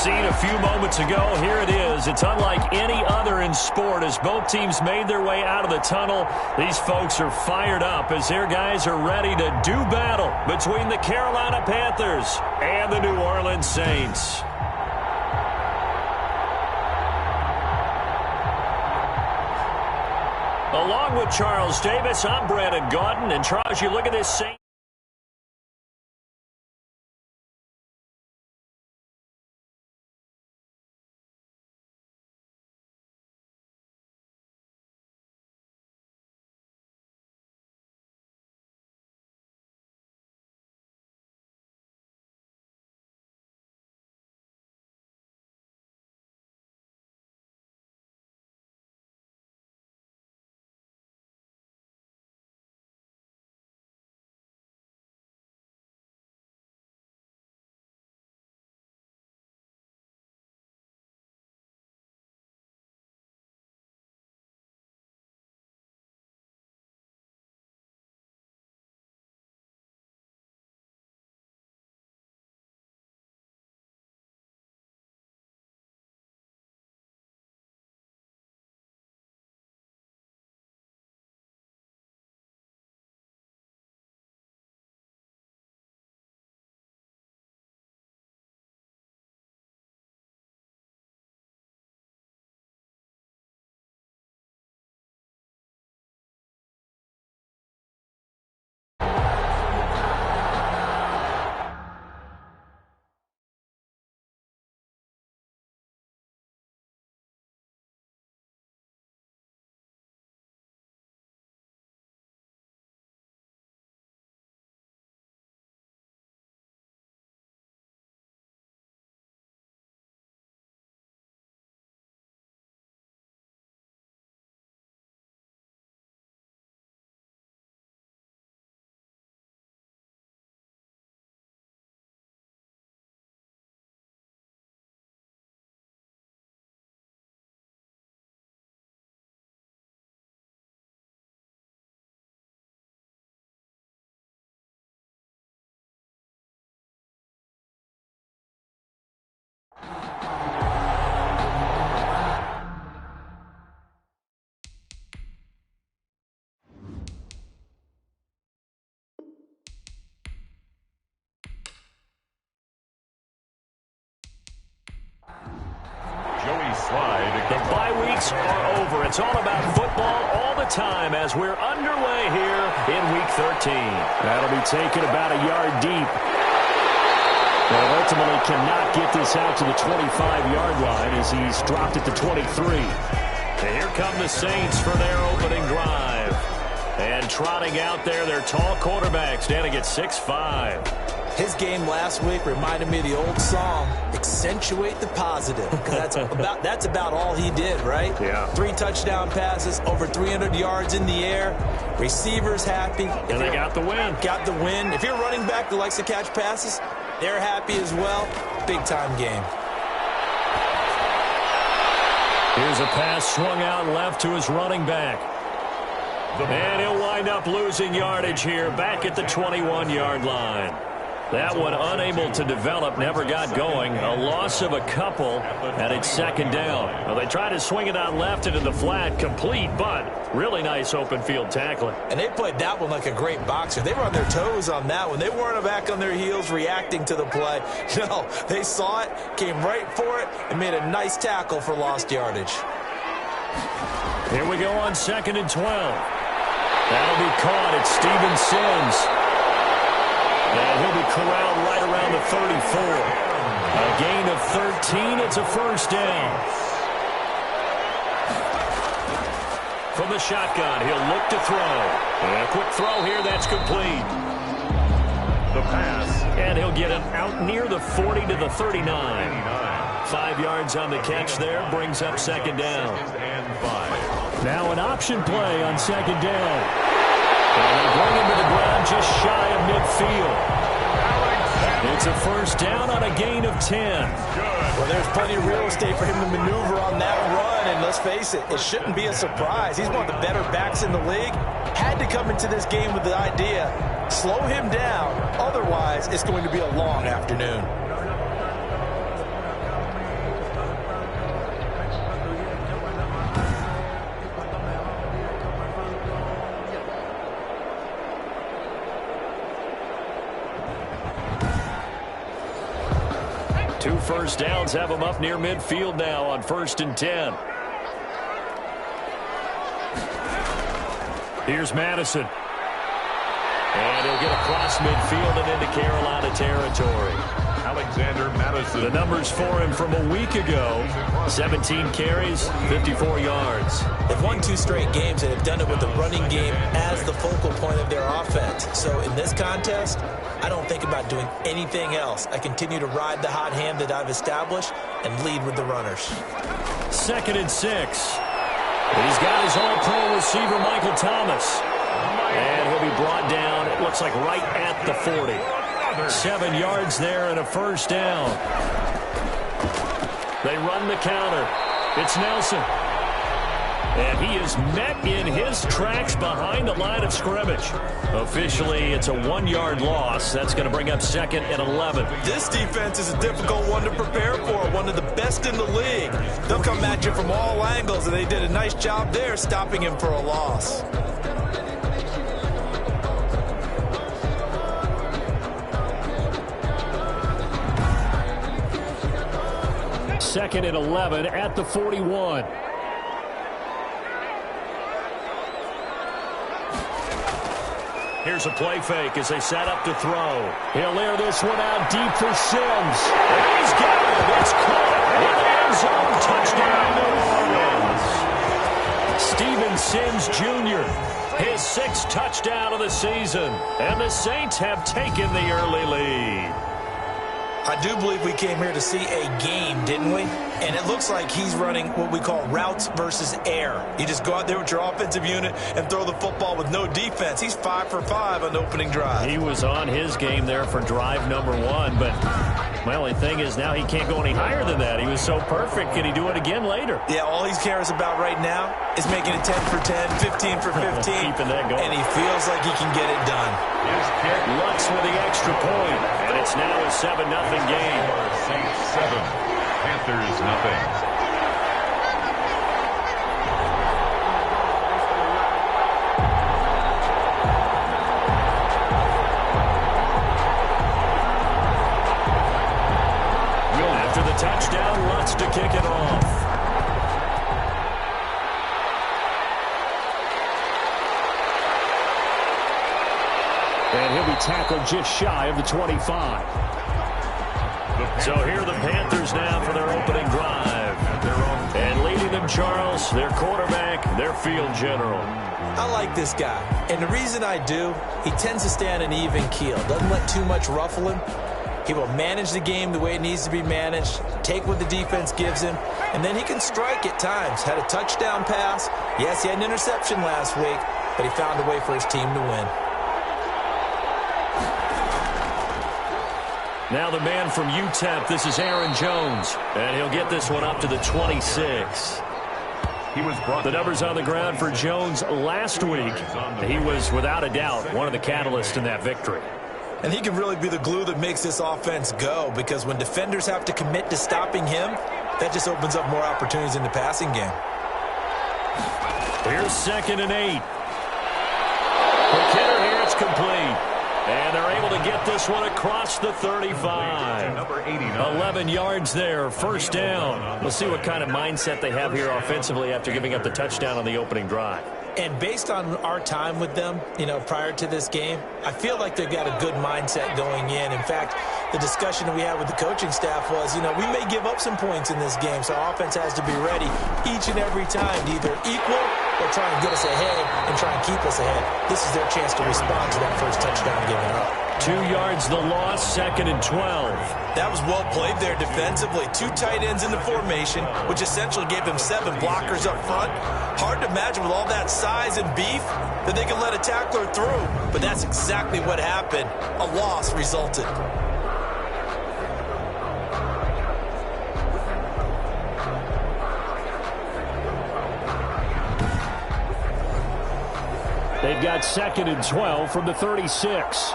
scene a few moments ago. Here it is. It's unlike any other in sport as both teams made their way out of the tunnel. These folks are fired up as their guys are ready to do battle between the Carolina Panthers and the New Orleans Saints. Along with Charles Davis, I'm Brandon Gaudin. And Charles, you look at this Saints. The bye weeks are over. It's all about football all the time as we're underway here in Week 13. That'll be taken about a yard deep. But ultimately cannot get this out to the 25-yard line as he's dropped it to 23. And here come the Saints for their opening drive. And trotting out there, their tall quarterback standing at 6'5". His game last week reminded me of the old song, accentuate the positive. Because that's about all he did, right? Yeah. 3 touchdown passes, over 300 yards in the air. Receivers happy. And they got the win. Got the win. If you're a running back that likes to catch passes, they're happy as well. Big-time game. Here's a pass swung out left to his running back. And he'll wind up losing yardage here back at the 21-yard line. That one unable to develop, never got going. A loss of a couple, and it's second down. Well, they tried to swing it out left into the flat, complete, but really nice open field tackling. And they played that one like a great boxer. They were on their toes on that one. They weren't back on their heels reacting to the play. No, they saw it, came right for it, and made a nice tackle for lost yardage. Here we go on 2nd and 12. That'll be caught at Steven Sims. And he'll be corralled right around the 34. A gain of 13. It's a first down. From the shotgun, he'll look to throw. And a quick throw here, that's complete. The pass. And he'll get it out near the 40 to the 39. 5 yards on the catch there, brings up second down. Now an option play on second down. And they bring him to the ground just shy of midfield. It's a first down on a gain of 10. Well, there's plenty of real estate for him to maneuver on that run. And let's face it, it shouldn't be a surprise. He's one of the better backs in the league. Had to come into this game with the idea, slow him down. Otherwise, it's going to be a long afternoon. first downs have them up near midfield now on 1st and 10. Here's Madison. And he'll get across midfield and into Carolina territory. Alexander Madison. The numbers for him from a week ago: 17 carries, 54 yards. They've won 2 straight games and have done it with the running game as the focal point of their offense. So in this contest, I don't think about doing anything else. I continue to ride the hot hand that I've established and lead with the runners. 2nd and 6. He's got his all-pro receiver, Michael Thomas. And he'll be brought down, it looks like right at the 40. 7 yards there and a first down. They run the counter. It's Nelson. And he is met in his tracks behind the line of scrimmage. Officially, it's a 1-yard loss. That's going to bring up 2nd and 11. This defense is a difficult one to prepare for, one of the best in the league. They'll come at you from all angles, and they did a nice job there stopping him for a loss. Second and 11 at the 41. Here's a play fake as they set up to throw. He'll air this one out deep for Sims. And he's got it. It's caught in the end zone. Touchdown, New Orleans. Steven Sims Jr., his 6th touchdown of the season. And the Saints have taken the early lead. I do believe we came here to see a game, didn't we? And it looks like he's running what we call routes versus air. You just go out there with your offensive unit and throw the football with no defense. He's 5 for 5 on the opening drive. He was on his game there for drive number 1, but my only thing is now he can't go any higher than that. He was so perfect. Can he do it again later? Yeah, all he cares about right now is making it 10 for 10, 15 for 15. Keeping that going. And he feels like he can get it done. Lutz with the extra point, and it's now a 7-0 game. Saints 7, Panthers nothing. After the touchdown, Lutz to kick it off. And he'll be tackled just shy of the 25. So here are the Panthers now for their opening drive. And leading them, Charles, their quarterback, their field general. I like this guy. And the reason I do, he tends to stay on an even keel. Doesn't let too much ruffle him. He will manage the game the way it needs to be managed, take what the defense gives him, and then he can strike at times. Had a touchdown pass. Yes, he had an interception last week, but he found a way for his team to win. Now the man from UTEP, this is Aaron Jones. And he'll get this one up to the 26. The numbers on the ground for Jones last week. He was, without a doubt, one of the catalysts in that victory. And he can really be the glue that makes this offense go, because when defenders have to commit to stopping him, that just opens up more opportunities in the passing game. Here's 2nd and 8. Quick hitter here, it's complete. And they're able to get this one across the 35. 11 yards there, first down. We'll see what kind of mindset they have here offensively after giving up the touchdown on the opening drive. And based on our time with them, prior to this game, I feel like they've got a good mindset going in. In fact, the discussion that we had with the coaching staff was, we may give up some points in this game, so offense has to be ready each and every time to either equal or try and get us ahead and try and keep us ahead. This is their chance to respond to that first touchdown given up. 2 yards the loss, 2nd and 12. That was well played there defensively. 2 tight ends in the formation, which essentially gave them 7 blockers up front. Hard to imagine with all that size and beef that they could let a tackler through. But that's exactly what happened. A loss resulted. They've got 2nd and 12 from the 36.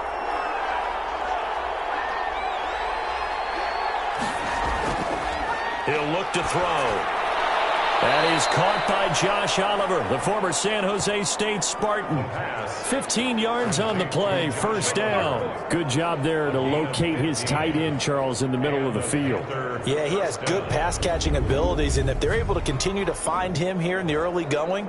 He'll look to throw. That is caught by Josh Oliver, the former San Jose State Spartan. 15 yards on the play, first down. Good job there to locate his tight end, Charles, in the middle of the field. Yeah, he has good pass-catching abilities, and if they're able to continue to find him here in the early going,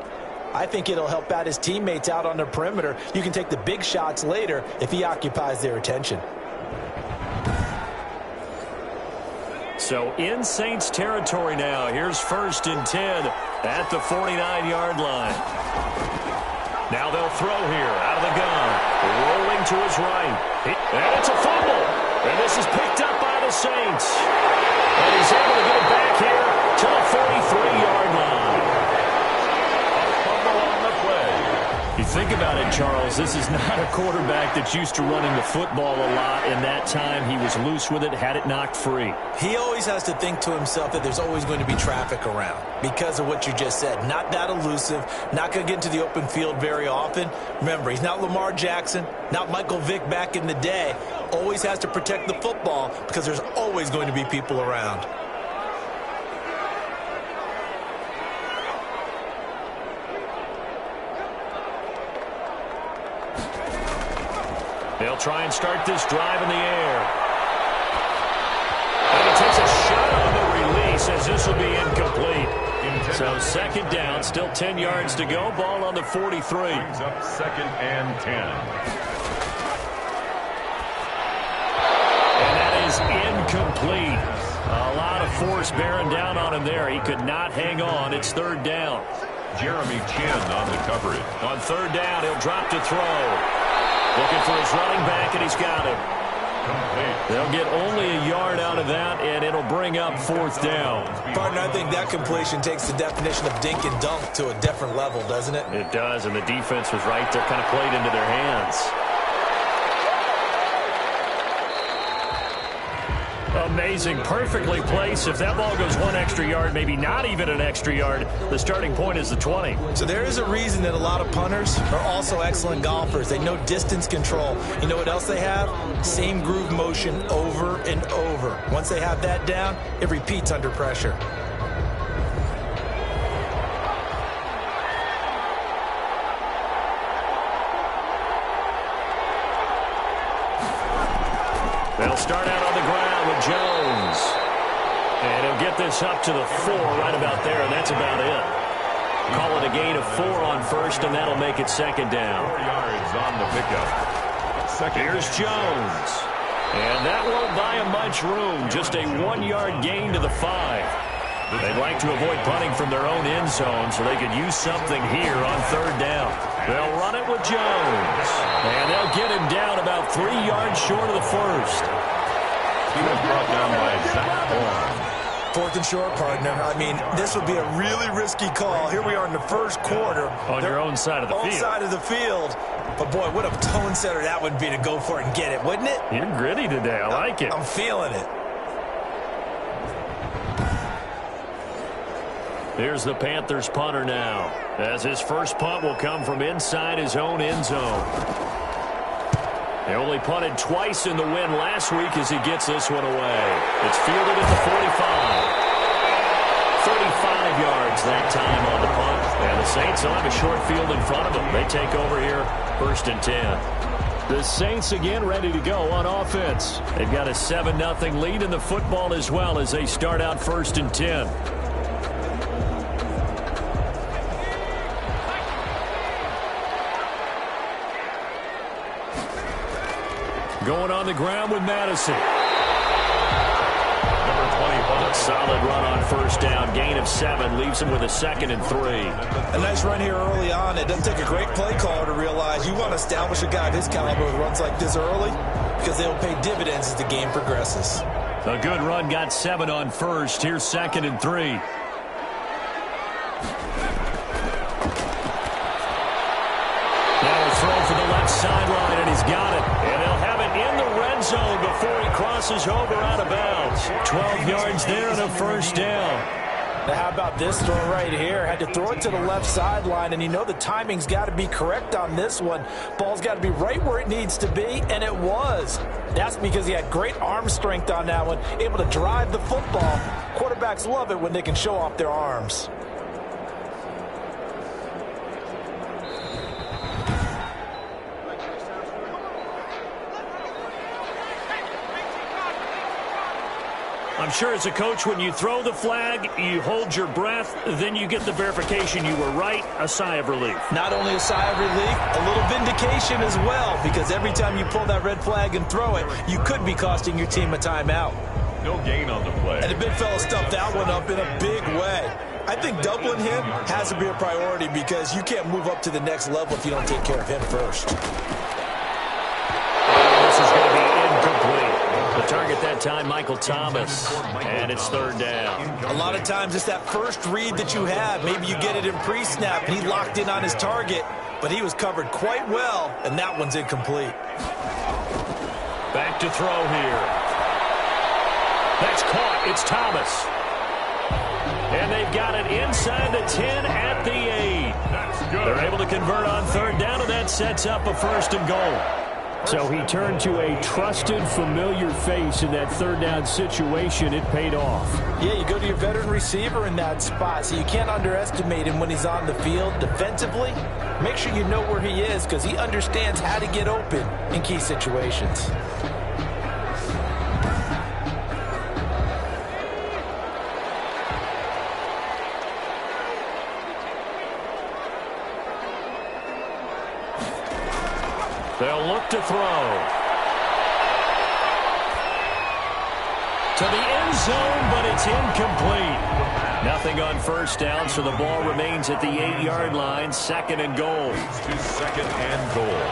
I think it'll help out his teammates out on the perimeter. You can take the big shots later if he occupies their attention. So in Saints territory now. Here's 1st and 10 at the 49-yard line. Now they'll throw here out of the gun. Rolling to his right. And it's a fumble. And this is picked up by the Saints. And he's able to get it back here to the 43-yard line. Fumble on the play. You think about it, Charles, this is not a quarterback that's used to running the football a lot, and that time he was loose with it, had it knocked free. He always has to think to himself that there's always going to be traffic around because of what you just said. Not that elusive, not going to get into the open field very often. Remember, he's not Lamar Jackson, not Michael Vick back in the day. Always has to protect the football because there's always going to be people around. They'll try and start this drive in the air. And he takes a shot on the release as this will be incomplete. So 2nd down, still 10 yards to go. Ball on the 43. Brings up 2nd and 10. And that is incomplete. A lot of force bearing down on him there. He could not hang on. It's 3rd down. Jeremy Chin on the coverage. On 3rd down, he'll drop to throw. Looking for his running back, and he's got him. They'll get only a yard out of that, and it'll bring up 4th down. Partner, I think that completion takes the definition of dink and dunk to a different level, doesn't it? It does, and the defense was right there, kind of played into their hands. Amazing, perfectly placed. If that ball goes 1 extra yard, maybe not even an extra yard, the starting point is the 20. So there is a reason that a lot of punters are also excellent golfers. They know distance control. You know what else they have? Same groove motion over and over. Once they have that down, it repeats under pressure. They'll start out on the ground with Jones. And he'll get this up to the 4 right about there, and that's about it. Call it a gain of 4 on 1st, and that'll make it 2nd down. 4 yards on the pickup. Here's Jones. And that won't buy him much room. Just a 1-yard gain to the 5. They'd like to avoid punting from their own end zone so they could use something here on 3rd down. They'll run it with Jones. And they'll get him down about 3 yards short of the 1st. He was brought down by Zach Horn. 4th and short, partner. I mean, this would be a really risky call. Here we are in the 1st quarter. On your own side of the field. Own side of the field. But, boy, what a tone setter that would be to go for it and get it, wouldn't it? You're gritty today. I like it. I'm feeling it. Here's the Panthers punter now, as his first punt will come from inside his own end zone. They only punted twice in the win last week as he gets this one away. It's fielded at the 45. 35 yards that time on the punt. And the Saints will have a short field in front of them. They take over here, 1st and 10. The Saints again ready to go on offense. They've got a 7-0 lead in the football as well as they start out 1st and 10. Going on the ground with Madison. Number 25. Solid run on 1st down. Gain of 7 leaves him with a 2nd and 3. A nice run here early on. It doesn't take a great play caller to realize you want to establish a guy of his caliber with runs like this early because they'll pay dividends as the game progresses. A good run, got 7 on 1st. Here's 2nd and 3. Now a throw for the left sideline, and he's got it. And they'll have it in the red zone before he crosses over out of bounds. 12 yards there and a 1st down. Now how about this throw right here? Had to throw it to the left sideline, and you know the timing's got to be correct on this one. Ball's got to be right where it needs to be, and it was. That's because he had great arm strength on that one, able to drive the football. Quarterbacks love it when they can show off their arms. I'm sure as a coach, when you throw the flag, you hold your breath, then you get the verification you were right, a sigh of relief. Not only a sigh of relief, a little vindication as well, because every time you pull that red flag and throw it, you could be costing your team a timeout. No gain on the play. And the big fella stuffed that one up in a big way. I think doubling him has to be a priority because you can't move up to the next level if you don't take care of him first. This is going to be incomplete. The target that time, Michael Thomas, and it's third down. A lot of times it's that first read that you have. Maybe you get it in pre-snap, and he locked in on his target, but he was covered quite well, and that one's incomplete. Back to throw here. That's caught. It's Thomas. And they've got it inside the 10 at the 8. That's good. They're able to convert on third down, and that sets up a first and goal. So he turned to a trusted, familiar face in that third down situation. It paid off. Yeah, you go to your veteran receiver in that spot, so you can't underestimate him when he's on the field defensively. Make sure you know where he is because he understands how to get open in key situations. They'll look to throw. To the end zone, but it's incomplete. Nothing on first down, so the ball remains at the 8-yard line. Second and goal. To second and goal.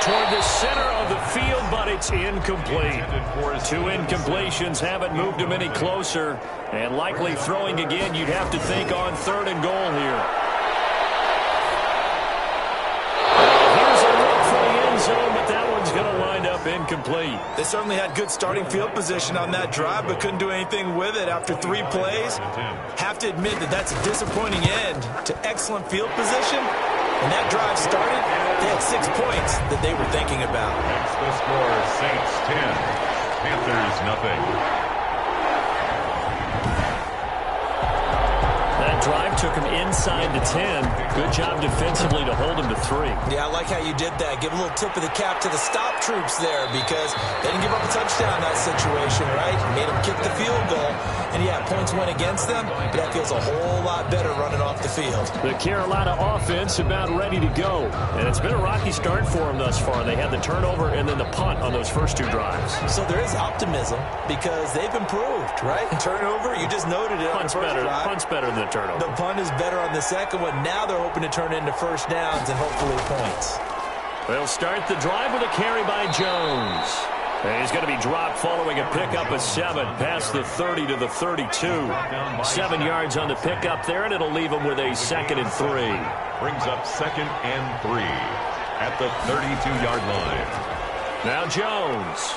Toward the center of the field, but it's incomplete. Two incompletions haven't moved him any closer. And likely throwing again, you'd have to think on third and goal here. Zone, but that one's going to wind up incomplete. They certainly had good starting field position on that drive, but couldn't do anything with it after 3 plays. Have to admit that that's a disappointing end to excellent field position. When that drive started, they had 6 points that they were thinking about. That's the score, Saints 10, Panthers nothing. That drive took him inside the 10. Good job defensively to hold him to 3. Yeah, I like how you did that. Give a little tip of the cap to the stop troops there because they didn't give up a touchdown in that situation, right? Made them kick the field goal. And, yeah, points went against them, but that feels a whole lot better running off the field. The Carolina offense about ready to go. And it's been a rocky start for them thus far. They had the turnover and then the punt on those first 2 drives. So there is optimism because they've improved, right? Turnover, you just noted it on the first drive. Punt's better than the turnover. The punt is better on the second one. Now they're hoping to turn into first downs and hopefully points. They'll start the drive with a carry by Jones. And he's going to be dropped following a pickup of 7 past the 30 to the 32. 7 yards on the pickup there, and it'll leave him with a second and 3. Brings up second and 3 at the 32-yard line. Now Jones.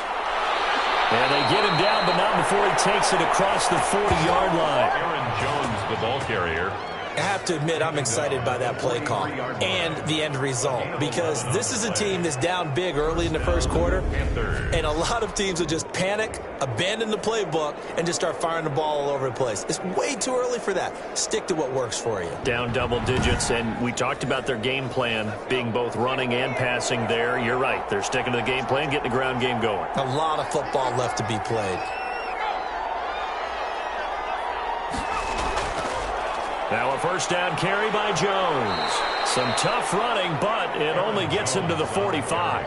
And they get him down, but not before he takes it across the 40-yard line. Aaron Jones, the ball carrier. I have to admit, I'm excited by that play call and the end result because this is a team that's down big early in the first quarter, and a lot of teams will just panic, abandon the playbook, and just start firing the ball all over the place. It's way too early for that. Stick to what works for you. Down double digits, and we talked about their game plan being both running and passing there. You're right. They're sticking to the game plan, getting the ground game going. A lot of football left to be played. Now a first down carry by Jones. Some tough running, but it only gets him to the 45.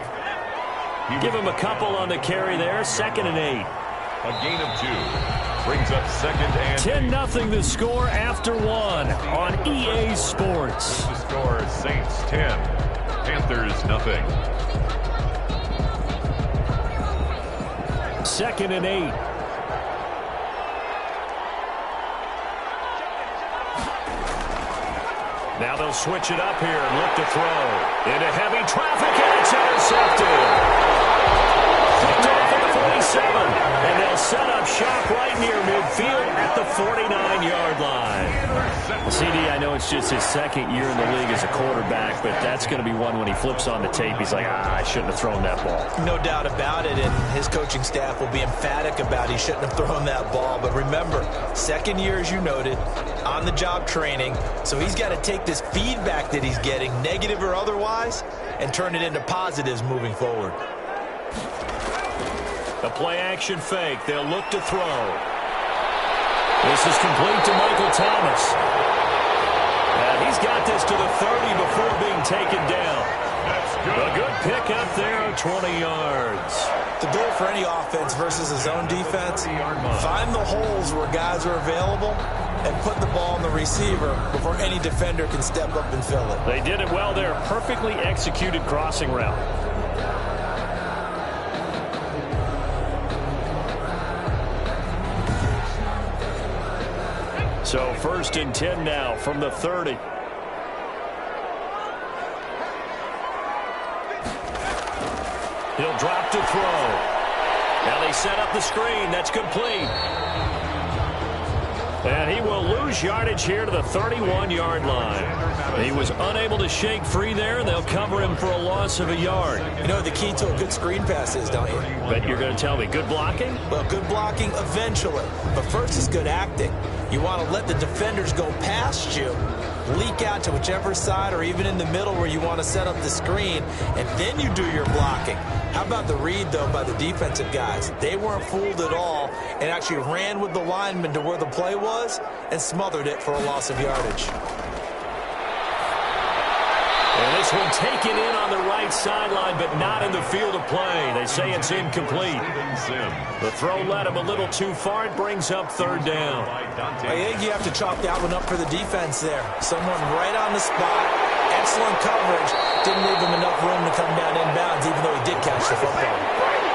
Give him a couple on the carry there. Second and 8. A gain of 2. Brings up second and 10-0 the score after 1 on EA Sports. The score, Saints 10, Panthers nothing. Second and 8. Now they'll switch it up here and look to throw. Into heavy traffic, and it's intercepted. Picked off at the 47. And they'll set up shop right near midfield at the 49-yard line. CD, I know it's just his second year in the league as a quarterback, but that's going to be one when he flips on the tape. He's like, I shouldn't have thrown that ball. No doubt about it, and his coaching staff will be emphatic about he shouldn't have thrown that ball. But remember, second year, as you noted, on-the-job training, so he's got to take this feedback that he's getting, negative or otherwise, and turn it into positives moving forward. A play-action fake. They'll look to throw. This is complete to Michael Thomas. And he's got this to the 30 before being taken down. That's good. A good pickup there, 20 yards. The goal for any offense versus his own defense, find the holes where guys are available and put the ball on the receiver before any defender can step up and fill it. They did it well there. Perfectly executed crossing route. So 1st and 10 now from the 30. He'll drop to throw. Now they set up the screen. That's complete. And he will lose yardage here to the 31-yard line. He was unable to shake free there, and they'll cover him for a loss of a yard. You know what the key to a good screen pass is, don't you? But you're going to tell me, good blocking? Well, good blocking eventually. But first is good acting. You want to let the defenders go past you, leak out to whichever side or even in the middle where you want to set up the screen, and then you do your blocking. How about the read, though, by the defensive guys? They weren't fooled at all and actually ran with the lineman to where the play was and smothered it for a loss of yardage. And this one taken in on the right sideline, but not in the field of play. They say it's incomplete. The throw led him a little too far. It brings up 3rd down. I think you have to chalk that one up for the defense there. Someone right on the spot. Excellent coverage. Didn't leave him enough room to come down inbounds, even though he did catch the football.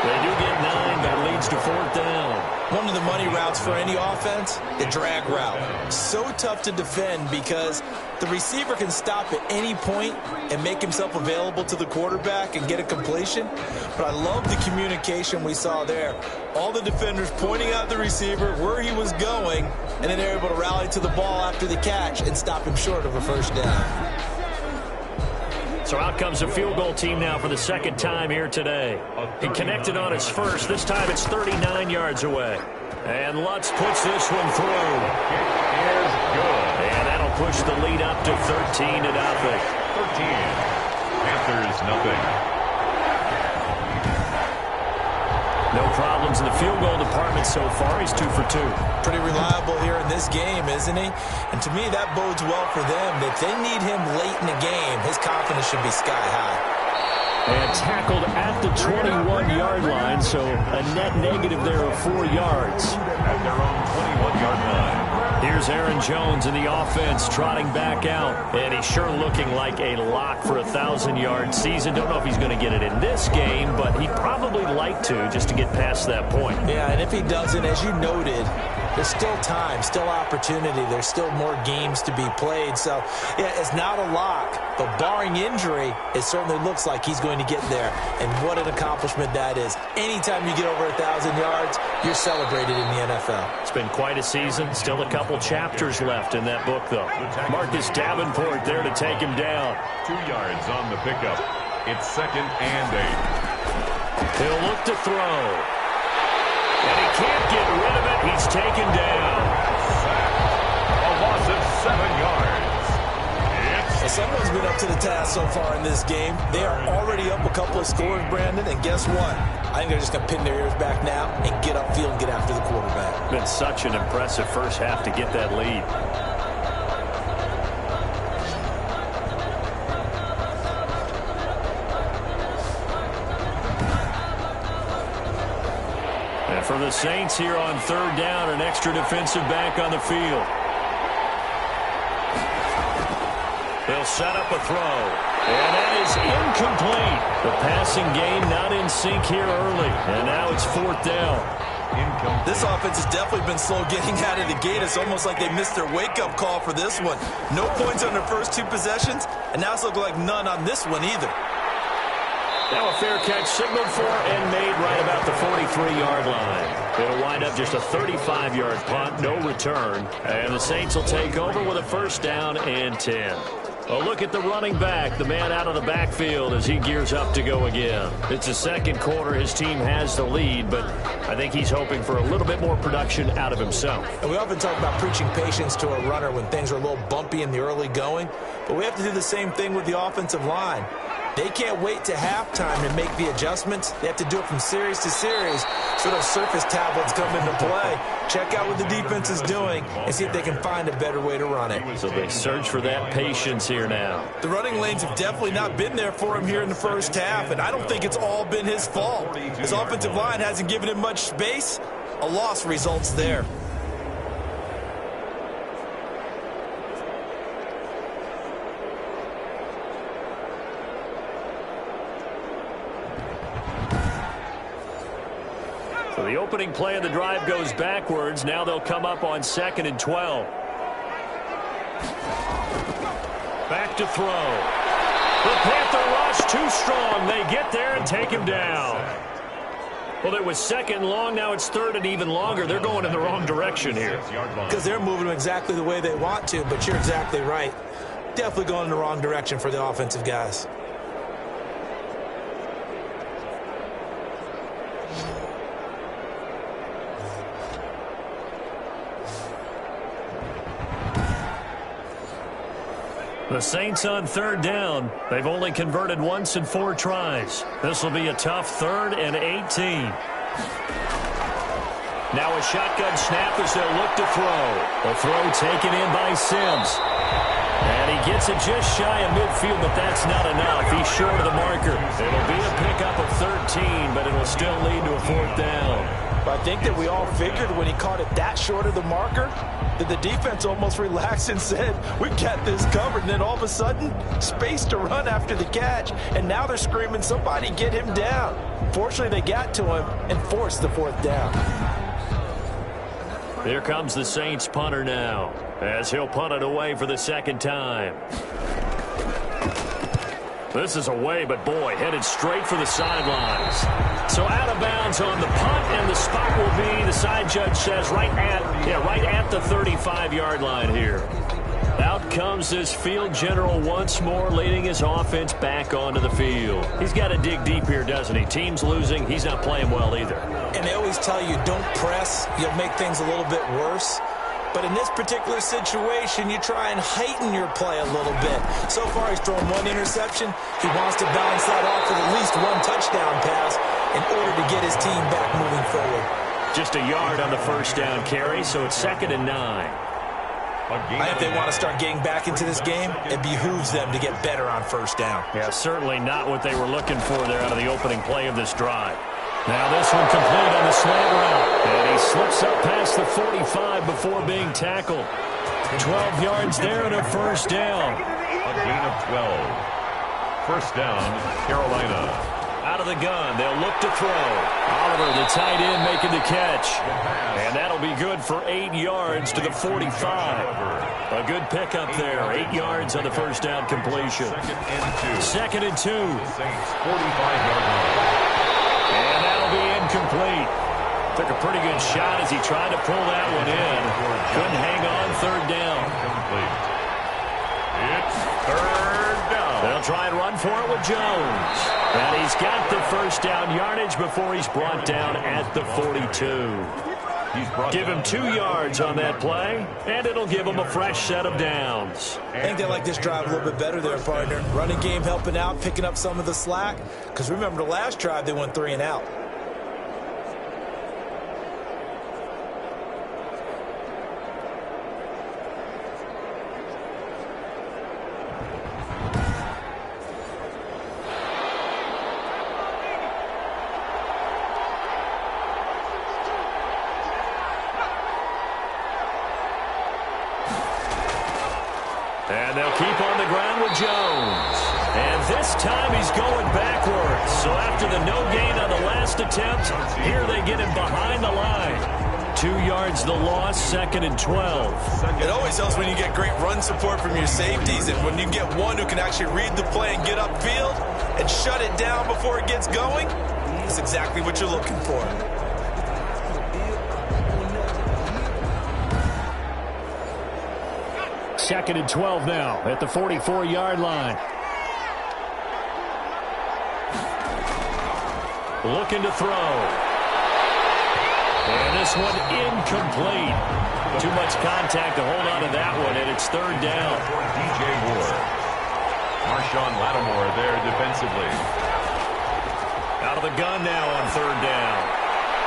They do get 9, but it leads to 4th down. One of the money routes for any offense, the drag route. So tough to defend because the receiver can stop at any point and make himself available to the quarterback and get a completion. But I love the communication we saw there. All the defenders pointing out the receiver, where he was going, and then they're able to rally to the ball after the catch and stop him short of a 1st down. So out comes the field goal team now for the 2nd time here today. He connected on his first. This time it's 39 yards away. And Lutz puts this one through. It is good. And that'll push the lead up to 13-0. 13. Panthers nothing. No problems in the field goal department so far. He's 2 for 2. Pretty reliable here in this game, isn't he? And to me, that bodes well for them. If they need him late in the game, his confidence should be sky high. And tackled at the 21-yard line, so a net negative there of 4 yards. At their own 21-yard line. Here's Aaron Jones in the offense trotting back out. And he's sure looking like a lock for a 1,000-yard season. Don't know if he's going to get it in this game, but he'd probably like to just to get past that point. Yeah, and if he doesn't, as you noted, there's still time, still opportunity. There's still more games to be played. So, yeah, it's not a lock. But barring injury, it certainly looks like he's going to get there. And what an accomplishment that is. Anytime you get over 1,000 yards, you're celebrated in the NFL. It's been quite a season. Still a couple chapters left in that book, though. Marcus Davenport there to take him down. 2 yards on the pickup. It's 2nd and 8. He'll look to throw. And he can't get rid of it. He's taken down. A loss of 7 yards. Well, someone's been up to the task so far in this game. They are already up a couple of scores, Brandon, and guess what? I think they're just going to pin their ears back now and get upfield and get after the quarterback. Been such an impressive first half to get that lead. And for the Saints here on 3rd down, an extra defensive back on the field. They'll set up a throw. And that is incomplete. The passing game not in sync here early. And now it's 4th down. This offense has definitely been slow getting out of the gate. It's almost like they missed their wake-up call for this one. No points on their first 2 possessions, and now it's looking like none on this one either. Now a fair catch signaled for and made right about the 43-yard line. It'll wind up just a 35-yard punt, no return. And the Saints will take over with a 1st down and 10. A look at the running back, the man out of the backfield as he gears up to go again. It's the 2nd quarter. His team has the lead, but I think he's hoping for a little bit more production out of himself. And we often talk about preaching patience to a runner when things are a little bumpy in the early going, but we have to do the same thing with the offensive line. They can't wait to halftime to make the adjustments. They have to do it from series to series, so those surface tablets come into play. Check out what the defense is doing and see if they can find a better way to run it. So they search for that patience here now. The running lanes have definitely not been there for him here in the first half, and I don't think it's all been his fault. His offensive line hasn't given him much space. A loss results there. So the opening play of the drive goes backwards. Now they'll come up on 2nd and 12. Back to throw. The Panther rush too strong. They get there and take him down. Well, it was 2nd and long. Now it's 3rd and even longer. They're going in the wrong direction here. Because they're moving exactly the way they want to, but you're exactly right. Definitely going in the wrong direction for the offensive guys. The Saints on 3rd down. They've only converted once in 4 tries. This will be a tough 3rd and 18. Now a shotgun snap as they'll look to throw. The throw taken in by Sims. And he gets it just shy of midfield, but that's not enough. He's short of the marker. It'll be a pickup of 13, but it'll still lead to a 4th down. But I think that we all figured when he caught it that short of the marker that the defense almost relaxed and said, we've got this covered. And then all of a sudden, space to run after the catch. And now they're screaming, somebody get him down. Fortunately, they got to him and forced the 4th down. Here comes the Saints punter now, as he'll punt it away for the 2nd time. This is away, but boy, headed straight for the sidelines. So out of bounds on the punt, and the spot will be, the side judge says, right at the 35-yard line here. Out comes this field general once more, leading his offense back onto the field. He's got to dig deep here, doesn't he? Team's losing. He's not playing well either. And they always tell you, don't press. You'll make things a little bit worse. But in this particular situation, you try and heighten your play a little bit. So far, he's thrown 1 interception. He wants to balance that off with at least 1 touchdown pass in order to get his team back moving forward. Just a yard on the 1st down carry, so it's 2nd and 9. I think they want to start getting back into this game. It behooves them to get better on 1st down. Yeah, certainly not what they were looking for there out of the opening play of this drive. Now this one complete on the slant route. And he slips up past the 45 before being tackled. 12 yards there and a 1st down. A gain of 12. 1st down, Carolina. Out of the gun, they'll look to throw. Oliver, the tight end, making the catch. And that'll be good for 8 yards to the 45. A good pickup there. 8 yards on the 1st down completion. 2nd and 2. Saints 45-yard line. And that'll be incomplete. Took a pretty good shot as he tried to pull that one in. Couldn't hang on 3rd down. It's 3rd down. They'll try and run for it with Jones. And he's got the 1st down yardage before he's brought down at the 42. Give him 2 yards on that play, and it'll give him a fresh set of downs. I think they like this drive a little bit better there, partner. Running game helping out, picking up some of the slack. Because remember, the last drive, they went 3 and out. And they'll keep on the ground with Jones. And this time he's going backwards. So after the no gain on the last attempt, here they get him behind the line. 2 yards the loss, 2nd and 12. It always helps when you get great run support from your safeties, and when you get one who can actually read the play and get upfield and shut it down before it gets going, that's exactly what you're looking for. Second and 12 now at the 44-yard line. Looking to throw. And this one incomplete. Too much contact to hold on to that one, and it's 3rd down. DJ Ward. Marshawn Lattimore there defensively. Out of the gun now on third down.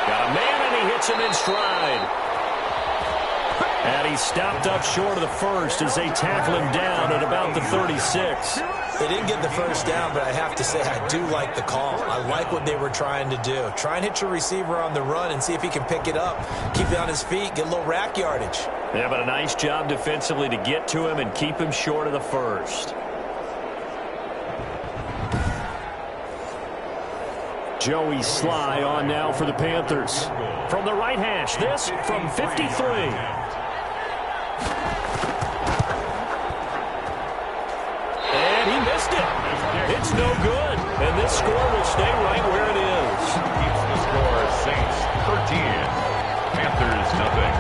Got a man, and he hits him in stride. And he stopped up short of the first as they tackle him down at about the 36. They didn't get the first down, but I have to say I do like the call. I like what they were trying to do. Try and hit your receiver on the run and see if he can pick it up. Keep it on his feet, get a little rack yardage. Yeah, but a nice job defensively to get to him and keep him short of the first. Joey Sly on now for the Panthers. From the right hash, this from 53. And he missed it. It's no good. And this score will stay right where it is. Keeps the score Saints 13, Panthers nothing.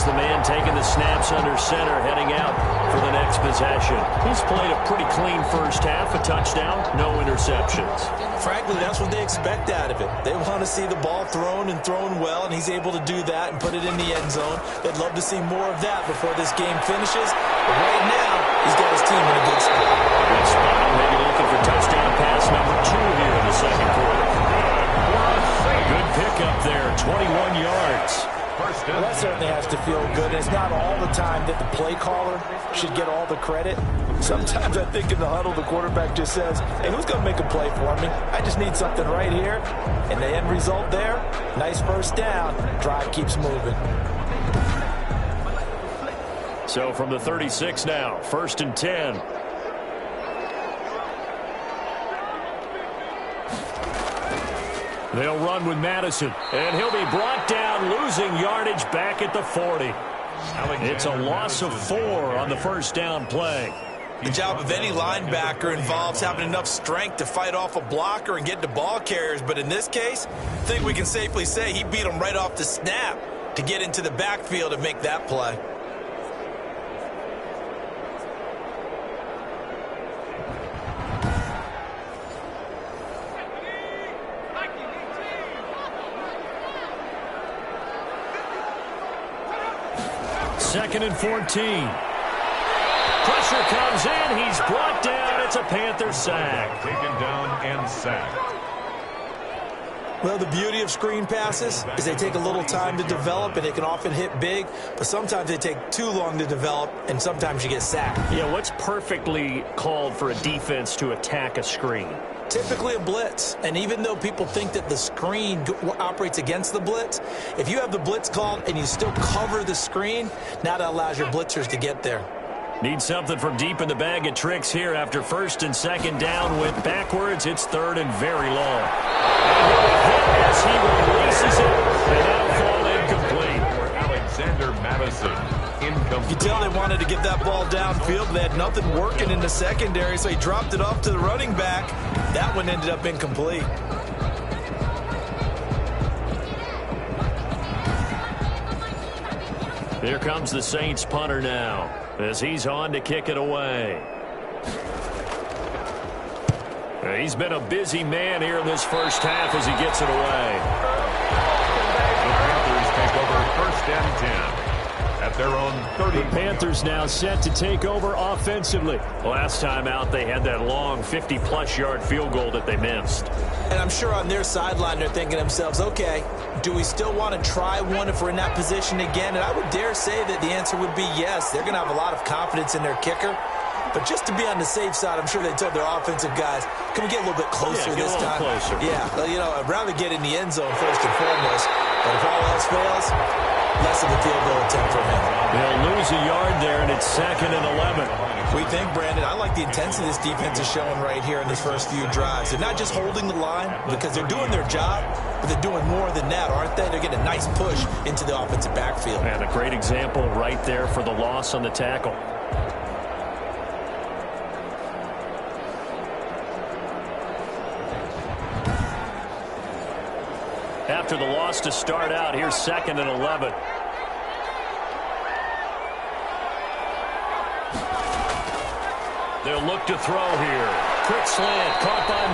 The man taking the snaps under center, heading out for the next possession. He's played a pretty clean first half, a touchdown, no interceptions. Frankly, that's what they expect out of it. They want to see the ball thrown and thrown well, and he's able to do that and put it in the end zone. They'd love to see more of that before this game finishes. But right now, he's got his team in a good spot. A good spot. Maybe looking for touchdown pass number 2 here in the second quarter. Good pickup there, 21 yards. Well, that certainly has to feel good. It's not all the time that the play caller should get all the credit. Sometimes I think in the huddle, the quarterback just says, hey, who's going to make a play for me? I just need something right here. And the end result there, nice first down. Drive keeps moving. So from the 36 now, 1st and 10. They'll run with Madison, and he'll be brought down, losing yardage back at the 40. It's a loss of 4 on the first down play. The job of any linebacker involves having enough strength to fight off a blocker and get to ball carriers, but in this case, I think we can safely say he beat him right off the snap to get into the backfield and make that play. Second and 14. Pressure comes in. He's brought down. It's a Panther sack. Taken down and sacked. Well, the beauty of screen passes is they take a little time to develop, and they can often hit big, but sometimes they take too long to develop, and sometimes you get sacked. Yeah, what's perfectly called for a defense to attack a screen? Typically a blitz, and even though people think that the screen operates against the blitz, if you have the blitz called and you still cover the screen, now that allows your blitzers to get there. Need something from deep in the bag of tricks here after 1st and 2nd down. Went backwards. It's 3rd and very long. And he'll be hit as he releases it. And outfall incomplete. Alexander Madison. Incomplete. You tell they wanted to get that ball downfield. They had nothing working in the secondary, so he dropped it off to the running back. That one ended up incomplete. Here comes the Saints punter now as he's on to kick it away. He's been a busy man here in this first half as he gets it away. The Panthers take over 1st and 10. At their own 30. The Panthers now set to take over offensively. Last time out, they had that long 50-plus yard field goal that they missed. And I'm sure on their sideline, they're thinking to themselves, okay, do we still want to try one if we're in that position again? And I would dare say that the answer would be yes. They're going to have a lot of confidence in their kicker. But just to be on the safe side, I'm sure they told their offensive guys, can we get a little bit closer this time? Closer. Yeah, you know, I'd rather get in the end zone first and foremost. But if all else fails, less of a field goal attempt for him. They'll lose a yard there, and it's 2nd and 11. We think, Brandon, I like the intensity this defense is showing right here in this first few drives. They're not just holding the line because they're doing their job, but they're doing more than that, aren't they? They're getting a nice push into the offensive backfield. And a great example right there for the loss on the tackle. After the loss to start out, here's 2nd and 11. They'll look to throw here. Quick slant, caught by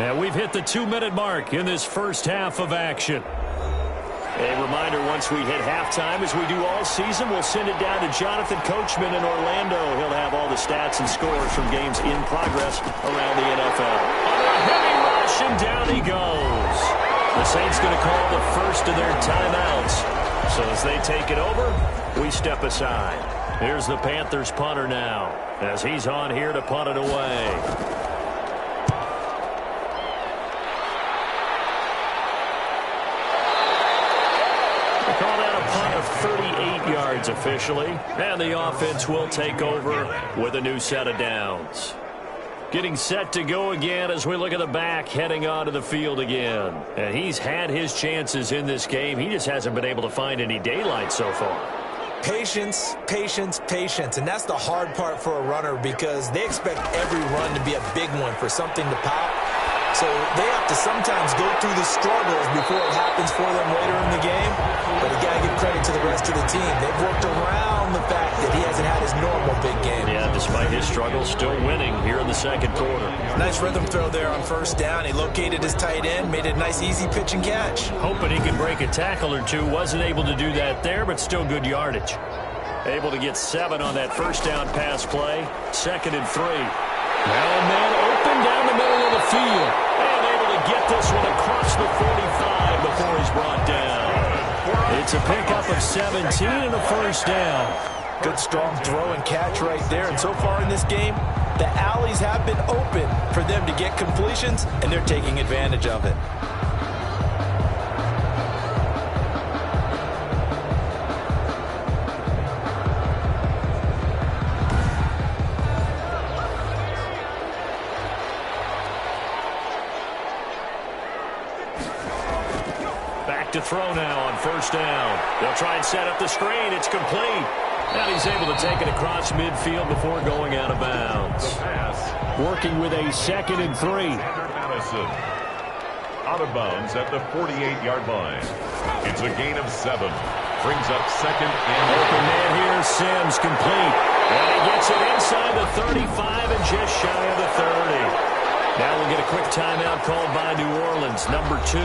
And we've hit the 2-minute mark in this first half of action. A reminder, once we hit halftime, as we do all season, we'll send it down to Jonathan Coachman in Orlando. He'll have all the stats and scores from games in progress around the NFL. On a heavy rush, and down he goes. The Saints going to call the first of their timeouts. So as they take it over, we step aside. Here's the Panthers punter now, as he's on here to punt it away. Call that a punt of 38 yards officially, and the offense will take over with a new set of downs. Getting set to go again as we look at the back heading onto the field again. And he's had his chances in this game. He just hasn't been able to find any daylight so far. Patience, patience, patience. And that's the hard part for a runner because they expect every run to be a big one for something to pop. So they have to sometimes go through the struggles before it happens for them later in the game. But you got to give credit to the rest of the team. They've worked around the fact that he hasn't had his normal big game. Yeah, despite his struggles, still winning here in the second quarter. Nice rhythm throw there on first down. He located his tight end, made it a nice, easy pitch and catch. Hoping he could break a tackle or two. Wasn't able to do that there, but still good yardage. Able to get 7 on that first down pass play. 2nd and 3. Now a man open down the middle of the field. And able to get this one across the 45 before he's brought down. It's a pickup of 17 and a first down. Good strong throw and catch right there. And so far in this game, the alleys have been open for them to get completions, and they're taking advantage of it. To throw now on first down. They'll try and set up the screen. It's complete. And he's able to take it across midfield before going out of bounds. Working with a 2nd and 3. Madison out of bounds at the 48-yard line. It's a gain of 7. Brings up 2nd and open man here. Sims complete. And he gets it inside the 35 and just shy of the 30. Now we'll get a quick timeout called by New Orleans, number 2.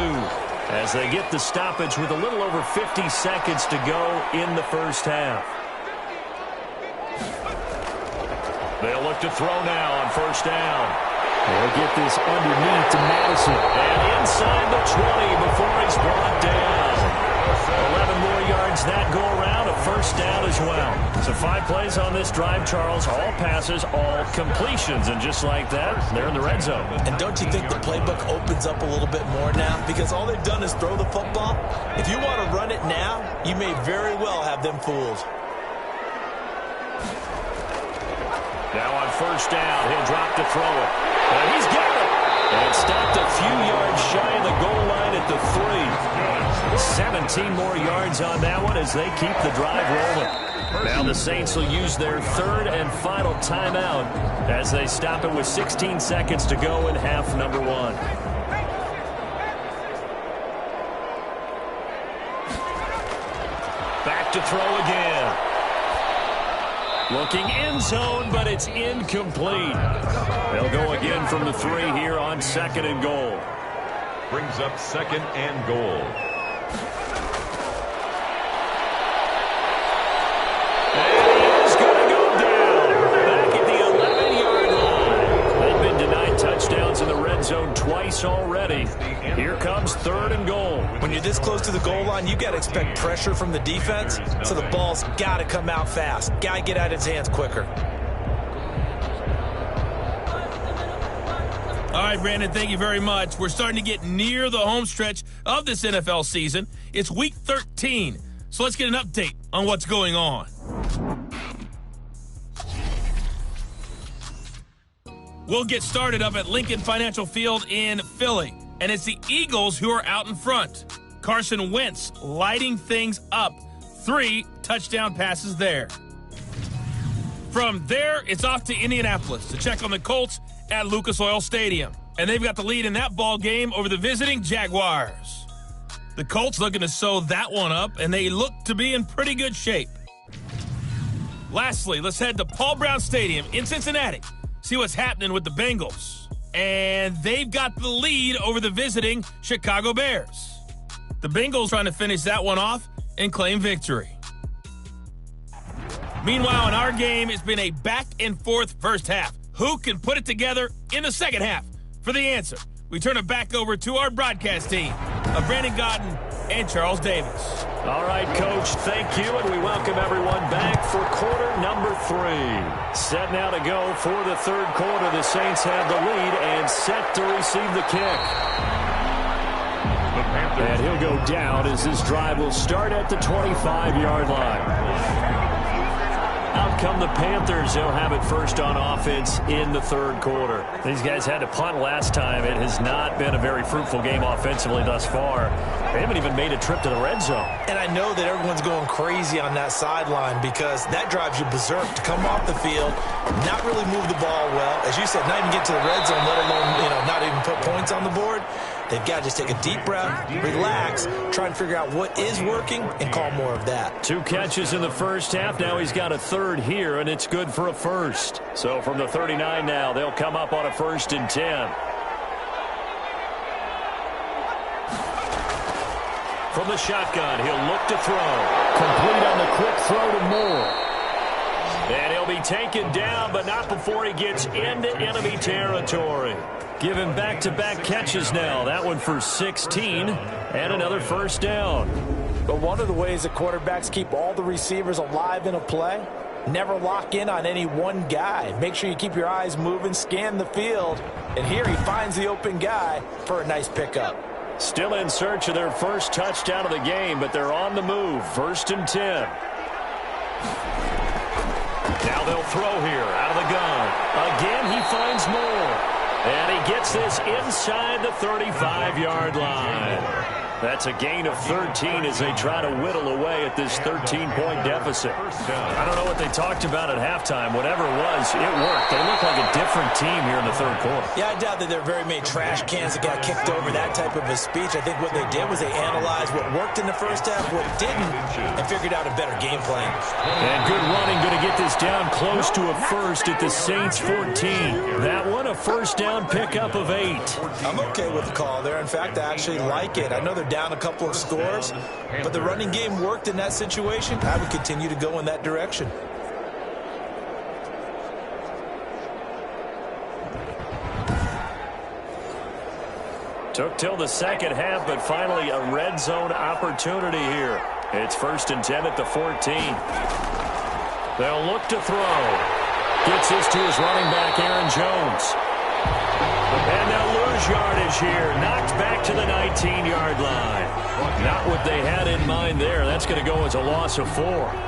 As they get the stoppage with a little over 50 seconds to go in the first half. They'll look to throw now on first down. They'll get this underneath to Madison. And inside the 20 before he's brought down. 11 more yards that go around, a first down as well. So 5 plays on this drive, Charles. All passes, all completions. And just like that, they're in the red zone. And don't you think the playbook opens up a little bit more now? Because all they've done is throw the football. If you want to run it now, you may very well have them fooled. Now on first down, he'll drop to throw it. And he's got it. And stopped a few yards shy of the goal line at the 3. 17 more yards on that one as they keep the drive rolling. Now the Saints will use their 3rd and final timeout as they stop it with 16 seconds to go in half number 1. Back to throw again. Looking end zone, but it's incomplete. They'll go again from the 3 here on 2nd and goal. Brings up 2nd and goal. And he is going to go down. Back at the 11-yard line. They've been denied touchdowns in the red zone twice already. Here comes 3rd and goal. When you're this close to the goal line, you got to expect pressure from the defense, so the ball's got to come out fast. Got to get out of his hands quicker. All right, Brandon, thank you very much. We're starting to get near the home stretch of this NFL season. It's Week 13, so let's get an update on what's going on. We'll get started up at Lincoln Financial Field in Philly. And it's the Eagles who are out in front. Carson Wentz lighting things up. 3 touchdown passes there. From there, it's off to Indianapolis to check on the Colts at Lucas Oil Stadium. And they've got the lead in that ball game over the visiting Jaguars. The Colts looking to sew that one up, and they look to be in pretty good shape. Lastly, let's head to Paul Brown Stadium in Cincinnati. See what's happening with the Bengals and they've got the lead over the visiting Chicago Bears. The Bengals trying to finish that one off and claim victory. Meanwhile, in our game, it's been a back-and-forth first half. Who can put it together in the second half? For the answer, we turn it back over to our broadcast team of Brandon Godden and Charles Davis. All right, Coach, thank you, and we welcome everyone back for quarter number 3. Set now to go for the third quarter. The Saints have the lead and set to receive the kick. And he'll go down as this drive will start at the 25-yard line. Out come the Panthers. They'll have it first on offense in the third quarter. These guys had to punt last time. It has not been a very fruitful game offensively thus far. They haven't even made a trip to the red zone. And I know that everyone's going crazy on that sideline because that drives you berserk to come off the field, not really move the ball well. As you said, not even get to the red zone, let alone, not even put points on the board. They've got to just take a deep breath, relax, try and figure out what is working, and call more of that. 2 catches in the first half. Now he's got a third here, and it's good for a first. So from the 39 now, they'll come up on a 1st and 10. From the shotgun, he'll look to throw. Complete on the quick throw to Moore. And he'll be taken down, but not before he gets into enemy territory. Give him back-to-back catches now. That one for 16 and another first down. But one of the ways that quarterbacks keep all the receivers alive in a play, never lock in on any one guy. Make sure you keep your eyes moving, scan the field, and here he finds the open guy for a nice pickup. Still in search of their first touchdown of the game, but they're on the move. 1st and 10. Now they'll throw here out of the gun. Again, he finds Moore. And he gets this inside the 35-yard line. That's a gain of 13 as they try to whittle away at this 13-point deficit. I don't know what they talked about at halftime. Whatever it was, it worked. They look like a different team here in the third quarter. Yeah, I doubt that there are very many trash cans that got kicked over, that type of a speech. I think what they did was they analyzed what worked in the first half, what didn't, and figured out a better game plan. And good running, going to get this down close to a first at the Saints 14. That one, a first down pickup of 8. I'm okay with the call there. In fact, I actually like it. I know they're down a couple of scores, but the running game worked in that situation. I would continue to go in that direction. Took till the second half, but finally a red zone opportunity here. It's 1st and 10 at the 14. They'll look to throw. Gets this to his running back, Aaron Jones. And they'll lose yardage here. Knocked back to the 19-yard line. Not what they had in mind there. That's going to go as a loss of 4.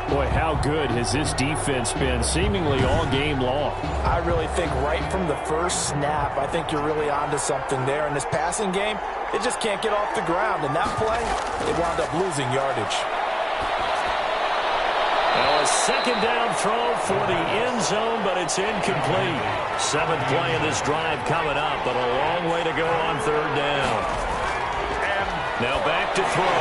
Boy, how good has this defense been seemingly all game long? I really think right from the first snap, I think you're really onto something there. In this passing game, it just can't get off the ground. In that play, it wound up losing yardage. Now a second down throw for the end zone, but it's incomplete. 7th play of this drive coming up, but a long way to go on 3rd down. Now back to throw.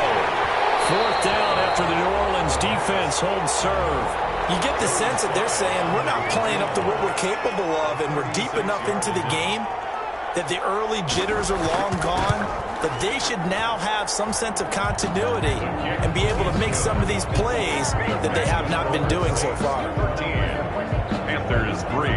4th down after the New Orleans defense holds serve. You get the sense that they're saying we're not playing up to what we're capable of, and we're deep enough into the game that the early jitters are long gone, that they should now have some sense of continuity and be able to make some of these plays that they have not been doing so far. Panthers 3.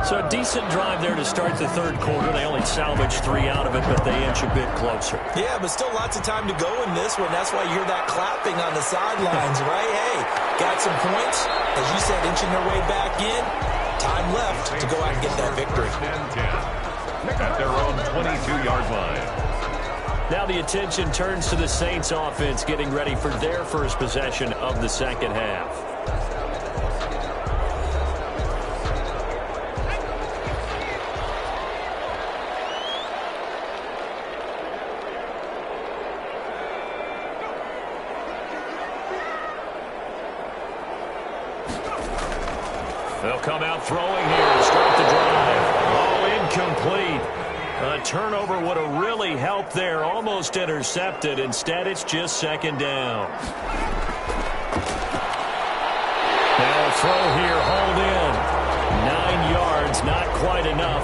So a decent drive there to start the third quarter. They only salvaged 3 out of it, but they inch a bit closer. Yeah, but still lots of time to go in this one. That's why you hear that clapping on the sidelines, right? Hey, got some points. As you said, inching their way back in. Time left to go out and get that victory. At their own 22-yard line. Now the attention turns to the Saints offense getting ready for their first possession of the second half. They'll come out throwing here to start the drive. Oh, incomplete. A turnover would have really helped there. Almost intercepted. Instead, it's just 2nd down. Now a throw here, hauled in.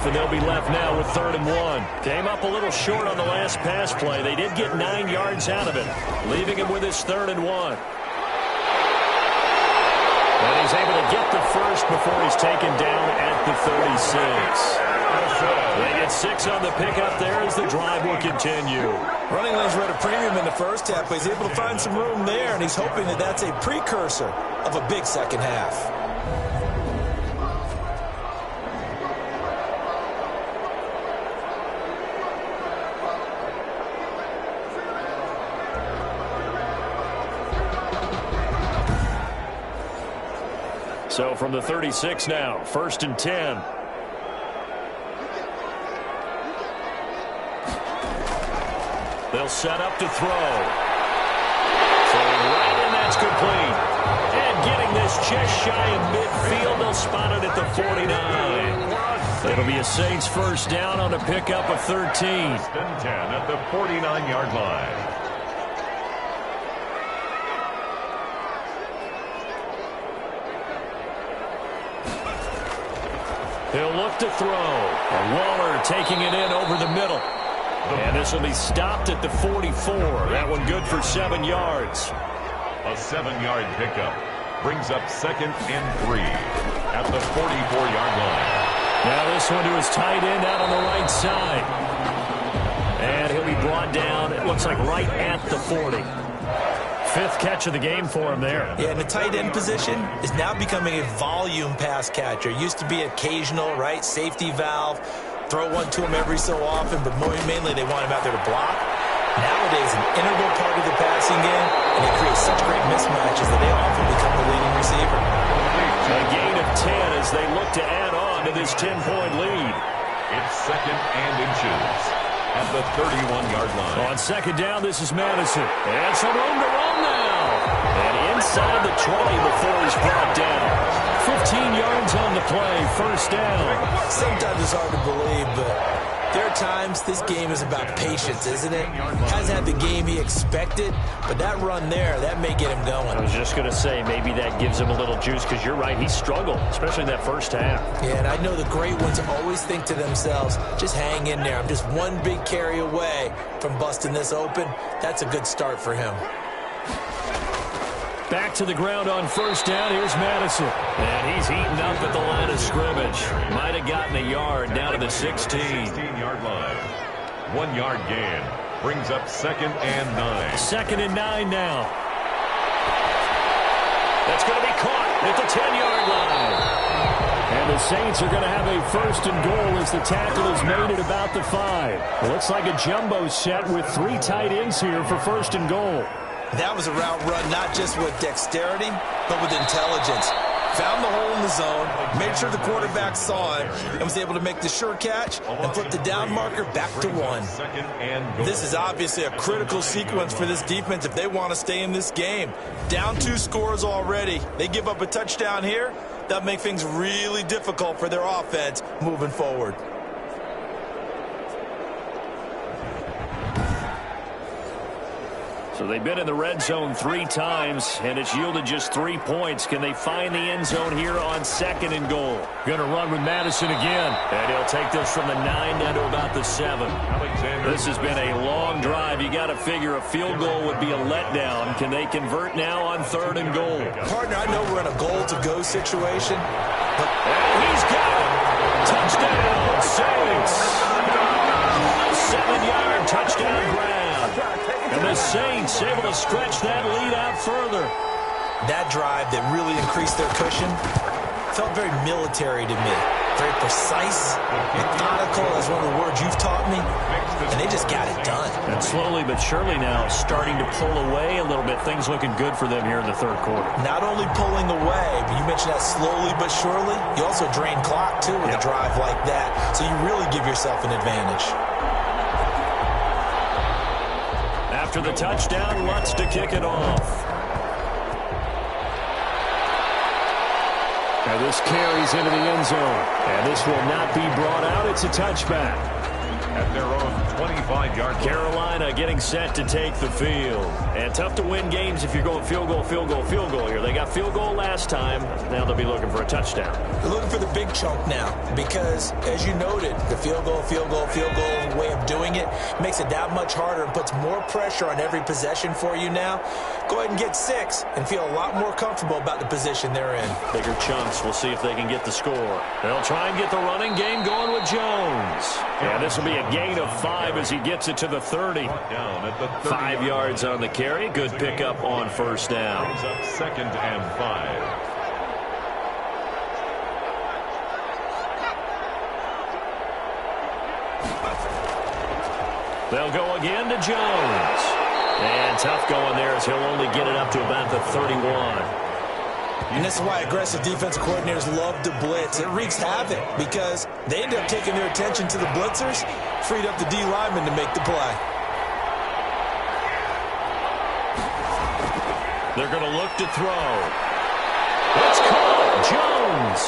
half, and they'll be left now with 3rd and 1. Came up a little short on the last pass play. They did get 9 yards out of it, leaving him with his 3rd and 1. And he's able to get the first before he's taken down at the 36. They get 6 on the pickup there as the drive will continue. Running lanes were at a premium in the first half, but he's able to find some room there, and he's hoping that that's a precursor of a big second half. So from the 36 now, 1st and 10. They'll set up to throw. Throwing right, and that's complete. And getting this just shy of midfield, they'll spot it at the 49. It'll be a Saints first down on a pickup of 13. 1st and 10 at the 49-yard line. He'll look to throw. And Waller taking it in over the middle. And this will be stopped at the 44. That one good for 7 yards. A 7-yard pickup brings up 2nd and 3 at the 44-yard line. Now this one to his tight end out on the right side. And he'll be brought down, it looks like right at the 40. 5th catch of the game for him there. Yeah, and the tight end position is now becoming a volume pass catcher. Used to be occasional, right, safety valve. Throw one to him every so often, but mainly they want him out there to block. Nowadays, an integral part of the passing game, and it creates such great mismatches that they often become the leading receiver. A gain of 10 as they look to add on to this 10-point lead. It's 2nd and inches at the 31-yard line. On 2nd down, this is Madison. And some room to run now. And inside the 20 before he's brought down. 15 yards on the play, 1st down. Sometimes it's hard to believe, but there are times this game is about patience, isn't it? Hasn't had the game he expected, but that run there, that may get him going. I was just going to say, maybe that gives him a little juice, because you're right, he struggled, especially in that first half. Yeah, and I know the great ones always think to themselves, just hang in there. I'm just one big carry away from busting this open. That's a good start for him. Back to the ground on 1st down. Here's Madison. And he's eaten up at the line of scrimmage. Might have gotten a yard down to the 16. 16-yard line. 1-yard gain. Brings up 2nd and 9. 2nd and 9 now. That's going to be caught at the 10-yard line. And the Saints are going to have a 1st and goal as the tackle is made at about the 5. It looks like a jumbo set with 3 tight ends here for 1st and goal. That was a route run not just with dexterity, but with intelligence. Found the hole in the zone, made sure the quarterback saw it, and was able to make the sure catch and flip the down marker back to 1. This is obviously a critical sequence for this defense if they want to stay in this game. Down 2 scores already. They give up a touchdown here. That'll make things really difficult for their offense moving forward. So they've been in the red zone 3 times, and it's yielded just 3 points. Can they find the end zone here on 2nd and goal? Going to run with Madison again. And he'll take this from the 9 down to about the 7. This has been a long drive. You got to figure a field goal would be a letdown. Can they convert now on 3rd and goal? Partner, I know we're in a goal-to-go situation, but he's got it. Touchdown, Saints. 7-yard touchdown grab. And the Saints able to stretch that lead out further. That drive that really increased their cushion felt very military to me. Very precise, methodical, as one of the words you've taught me. And they just got it done. And slowly but surely now starting to pull away a little bit. Things looking good for them here in the 3rd quarter. Not only pulling away, but you mentioned that slowly but surely. You also drain clock, too, with a drive like that. So you really give yourself an advantage. After the touchdown, Lutz to kick it off. Now this carries into the end zone. And this will not be brought out. It's a touchback. at their own 25-yard line. Carolina getting set to take the field. And tough to win games if you're going field goal, field goal, field goal here. They got field goal last time. Now they'll be looking for a touchdown. They're looking for the big chunk now because, as you noted, the field goal way of doing it makes it that much harder and puts more pressure on every possession for you now. Go ahead and get 6 and feel a lot more comfortable about the position they're in. Bigger chunks. We'll see if they can get the score. They'll try and get the running game going with Jones. And this will be a gain of 5 as he gets it to the 30. 5 yards on the carry. Good pickup on first down. Brings up 2nd and 5. They'll go again to Jones. And tough going there as he'll only get it up to about the 31. And this is why aggressive defensive coordinators love to blitz. It wreaks havoc because they end up taking their attention to the blitzers, freed up the D lineman to make the play. They're going to look to throw. It's caught. Jones.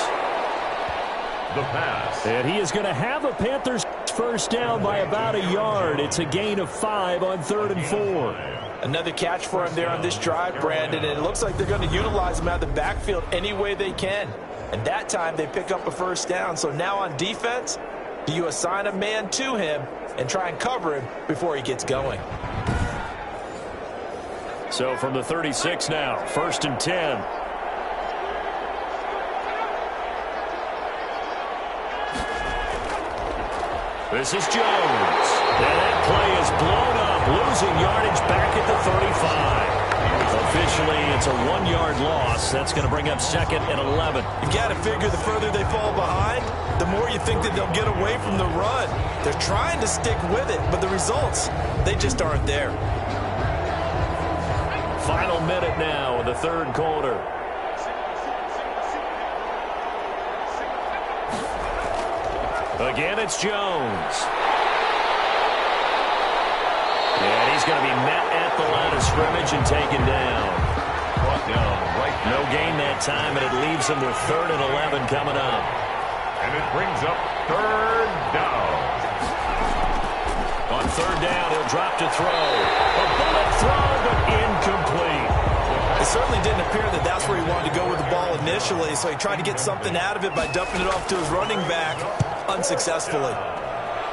The pass. And he is going to have a Panthers first down by about a yard. It's a gain of 5 on 3rd and 4. Another catch for him there on this drive, Brandon, and it looks like they're going to utilize him out of the backfield any way they can. And that time they pick up a first down. So now on defense, do you assign a man to him and try and cover him before he gets going? So from the 36 now, 1st and 10. This is Jones. And that play is blown up, losing yardage back at the 35. Officially, it's a 1-yard loss. That's going to bring up 2nd and 11. You've got to figure the further they fall behind, the more you think that they'll get away from the run. They're trying to stick with it, but the results, they just aren't there. Final minute now in the 3rd quarter. Again, it's Jones. And he's going to be met at the line of scrimmage and taken down. Brought down right now. No gain that time, and it leaves him with 3rd and 11 coming up. And it brings up 3rd down. On 3rd down, he'll drop to throw. A bullet throw, but incomplete. It certainly didn't appear that that's where he wanted to go with the ball initially, so he tried to get something out of it by dumping it off to his running back unsuccessfully.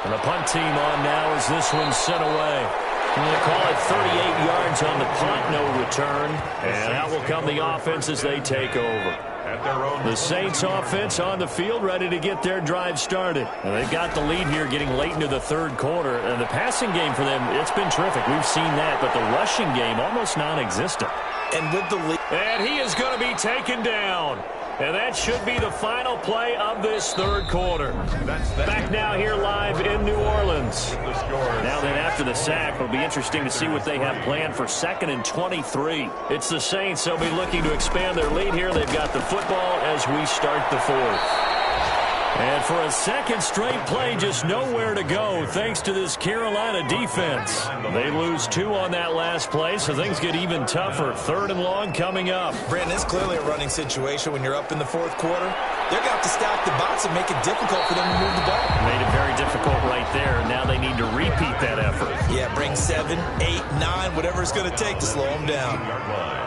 And the punt team on now as this one's sent away. And they call it 38 yards on the punt, no return. And out will come the offense as they take over. The Saints offense on the field ready to get their drive started. And they've got the lead here getting late into the 3rd quarter. And the passing game for them, it's been terrific. We've seen that, but the rushing game almost non-existent. And with the lead. And he is going to be taken down. And that should be the final play of this 3rd quarter. Back now here live in New Orleans. Now then after the sack, it'll be interesting to see what they have planned for 2nd and 23. It's the Saints. They'll be looking to expand their lead here. They've got the football as we start the 4th. And for a 2nd straight play, just nowhere to go thanks to this Carolina defense. They lose 2 on that last play, so things get even tougher. 3rd and long coming up. Brandon, it's clearly a running situation when you're up in the 4th quarter. They're going to have to stack the box and make it difficult for them to move the ball. Made it very difficult right there. Now they need to repeat that effort. Yeah, bring 7, 8, 9, whatever it's going to take to slow them down.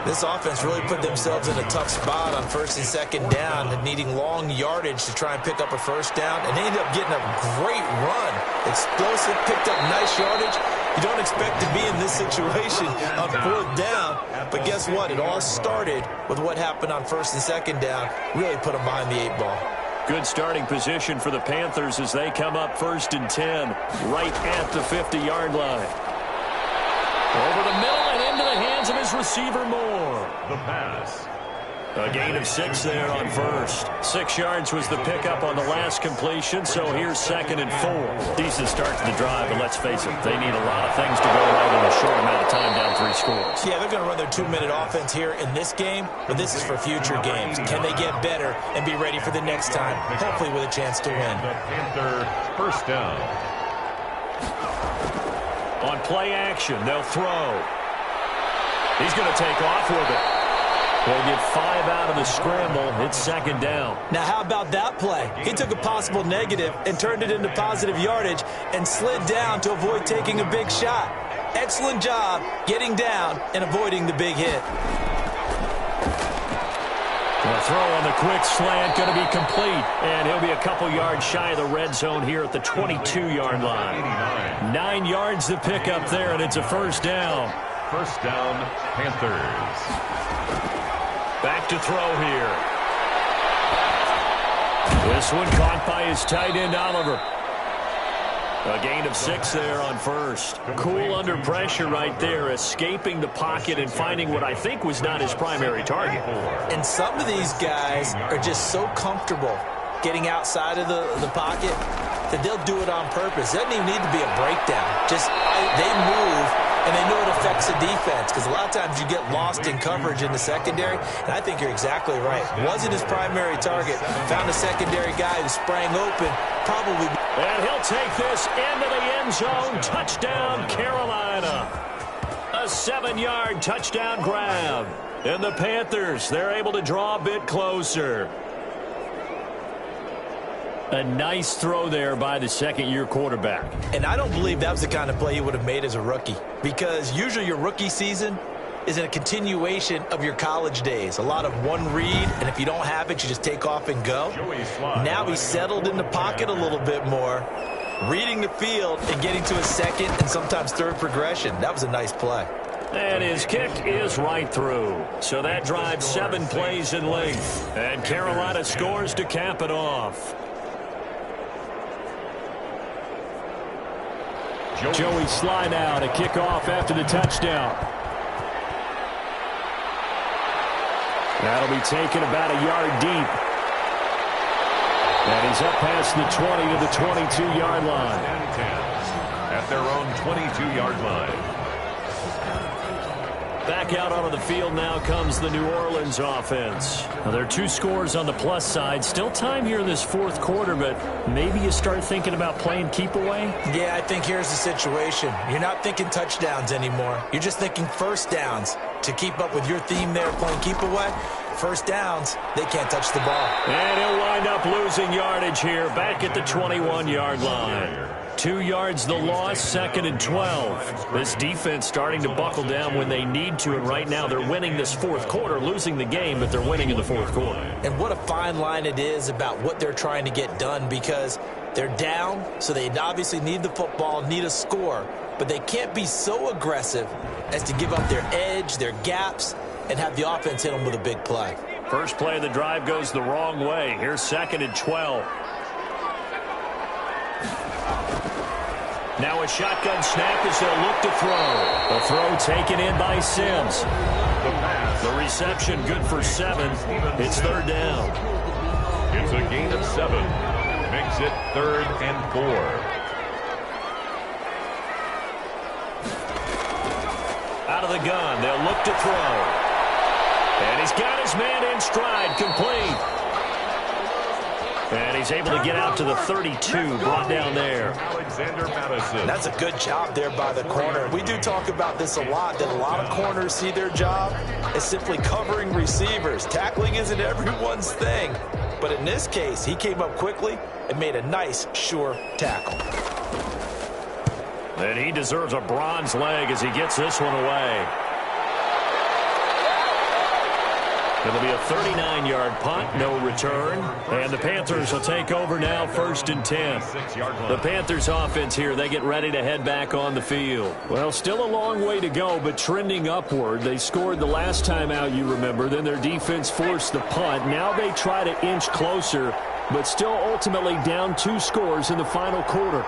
This offense really put themselves in a tough spot on 1st and 2nd down and needing long yardage to try and pick up a first down, and they ended up getting a great run. Explosive, picked up nice yardage. You don't expect to be in this situation on 4th down, but guess what? It all started with what happened on 1st and 2nd down. Really put them behind the 8 ball. Good starting position for the Panthers as they come up 1st and 10, right at the 50-yard line. Over the middle and into the hands of his receiver Moore. The pass. A gain of 6 there on 1st. 6 yards was the pickup on the last completion, so here's 2nd and 4. Decent start to the drive, but let's face it, they need a lot of things to go right in a short amount of time down 3 scores. Yeah, they're going to run their 2-minute offense here in this game, but this is for future games. Can they get better and be ready for the next time, hopefully with a chance to win? The Panther first down. On play action, they'll throw. He's going to take off with it. They'll get 5 out of the scramble. It's second down. Now, how about that play? He took a possible negative and turned it into positive yardage and slid down to avoid taking a big shot. Excellent job getting down and avoiding the big hit. The throw on the quick slant going to be complete, and he'll be a couple yards shy of the red zone here at the 22-yard line. 9 yards to pick up there, and it's a first down. First down, Panthers. Back to throw here. This one caught by his tight end, Oliver. A gain of 6 there on first. Cool under pressure right there, escaping the pocket and finding what I think was not his primary target. And some of these guys are just so comfortable getting outside of the pocket that they'll do it on purpose. It doesn't even need to be a breakdown. They move, and they know it affects the defense because a lot of times you get lost in coverage in the secondary, and I think you're exactly right. Wasn't his primary target. Found a secondary guy who sprang open, probably. And he'll take this into the end zone. Touchdown, Carolina. A 7-yard touchdown grab. And the Panthers, they're able to draw a bit closer. A nice throw there by the second-year quarterback. And I don't believe that was the kind of play he would have made as a rookie, because usually your rookie season is a continuation of your college days. A lot of one read, and if you don't have it, you just take off and go. Now he's settled in the pocket a little bit more, reading the field and getting to his second and sometimes third progression. That was a nice play. And his kick is right through. So that drives 7 plays in length. And Carolina scores to cap it off. Joey Sly now to kick off after the touchdown. That'll be taken about a yard deep. And he's up past the 20 to the 22-yard line. At their own 22-yard line. Back out onto the field now comes the New Orleans offense. Now, there are 2 scores on the plus side. Still time here in this fourth quarter, but maybe you start thinking about playing keep away? Yeah, I think here's the situation. You're not thinking touchdowns anymore. You're just thinking first downs. To keep up with your theme there, playing keep away, first downs, they can't touch the ball. And he'll wind up losing yardage here back at the 21-yard line. 2 yards the loss, second and 12. This defense starting to buckle down when they need to, and right now they're winning this fourth quarter, losing the game, but they're winning in the fourth quarter. And what a fine line it is about what they're trying to get done, because they're down, so they obviously need the football, need a score, but they can't be so aggressive as to give up their edge, their gaps, and have the offense hit them with a big play. First play of the drive goes the wrong way. Here's second and 12. Now a shotgun snap as they'll look to throw. The throw taken in by Sims. The reception good for 7. It's third down. It's a gain of 7. Makes it 3rd and 4. Out of the gun, they'll look to throw. And he's got his man in stride, complete. And he's able to get out to the 32, brought down there. That's a good job there by the corner. We do talk about this a lot, that a lot of corners see their job as simply covering receivers. Tackling isn't everyone's thing. But in this case, he came up quickly and made a nice, sure tackle. And he deserves a bronze leg as he gets this one away. It'll be a 39-yard punt, no return. And the Panthers will take over now, 1st and 10. The Panthers offense here, they get ready to head back on the field. Well, still a long way to go, but trending upward. They scored the last time out, you remember. Then their defense forced the punt. Now they try to inch closer, but still ultimately down 2 scores in the final quarter.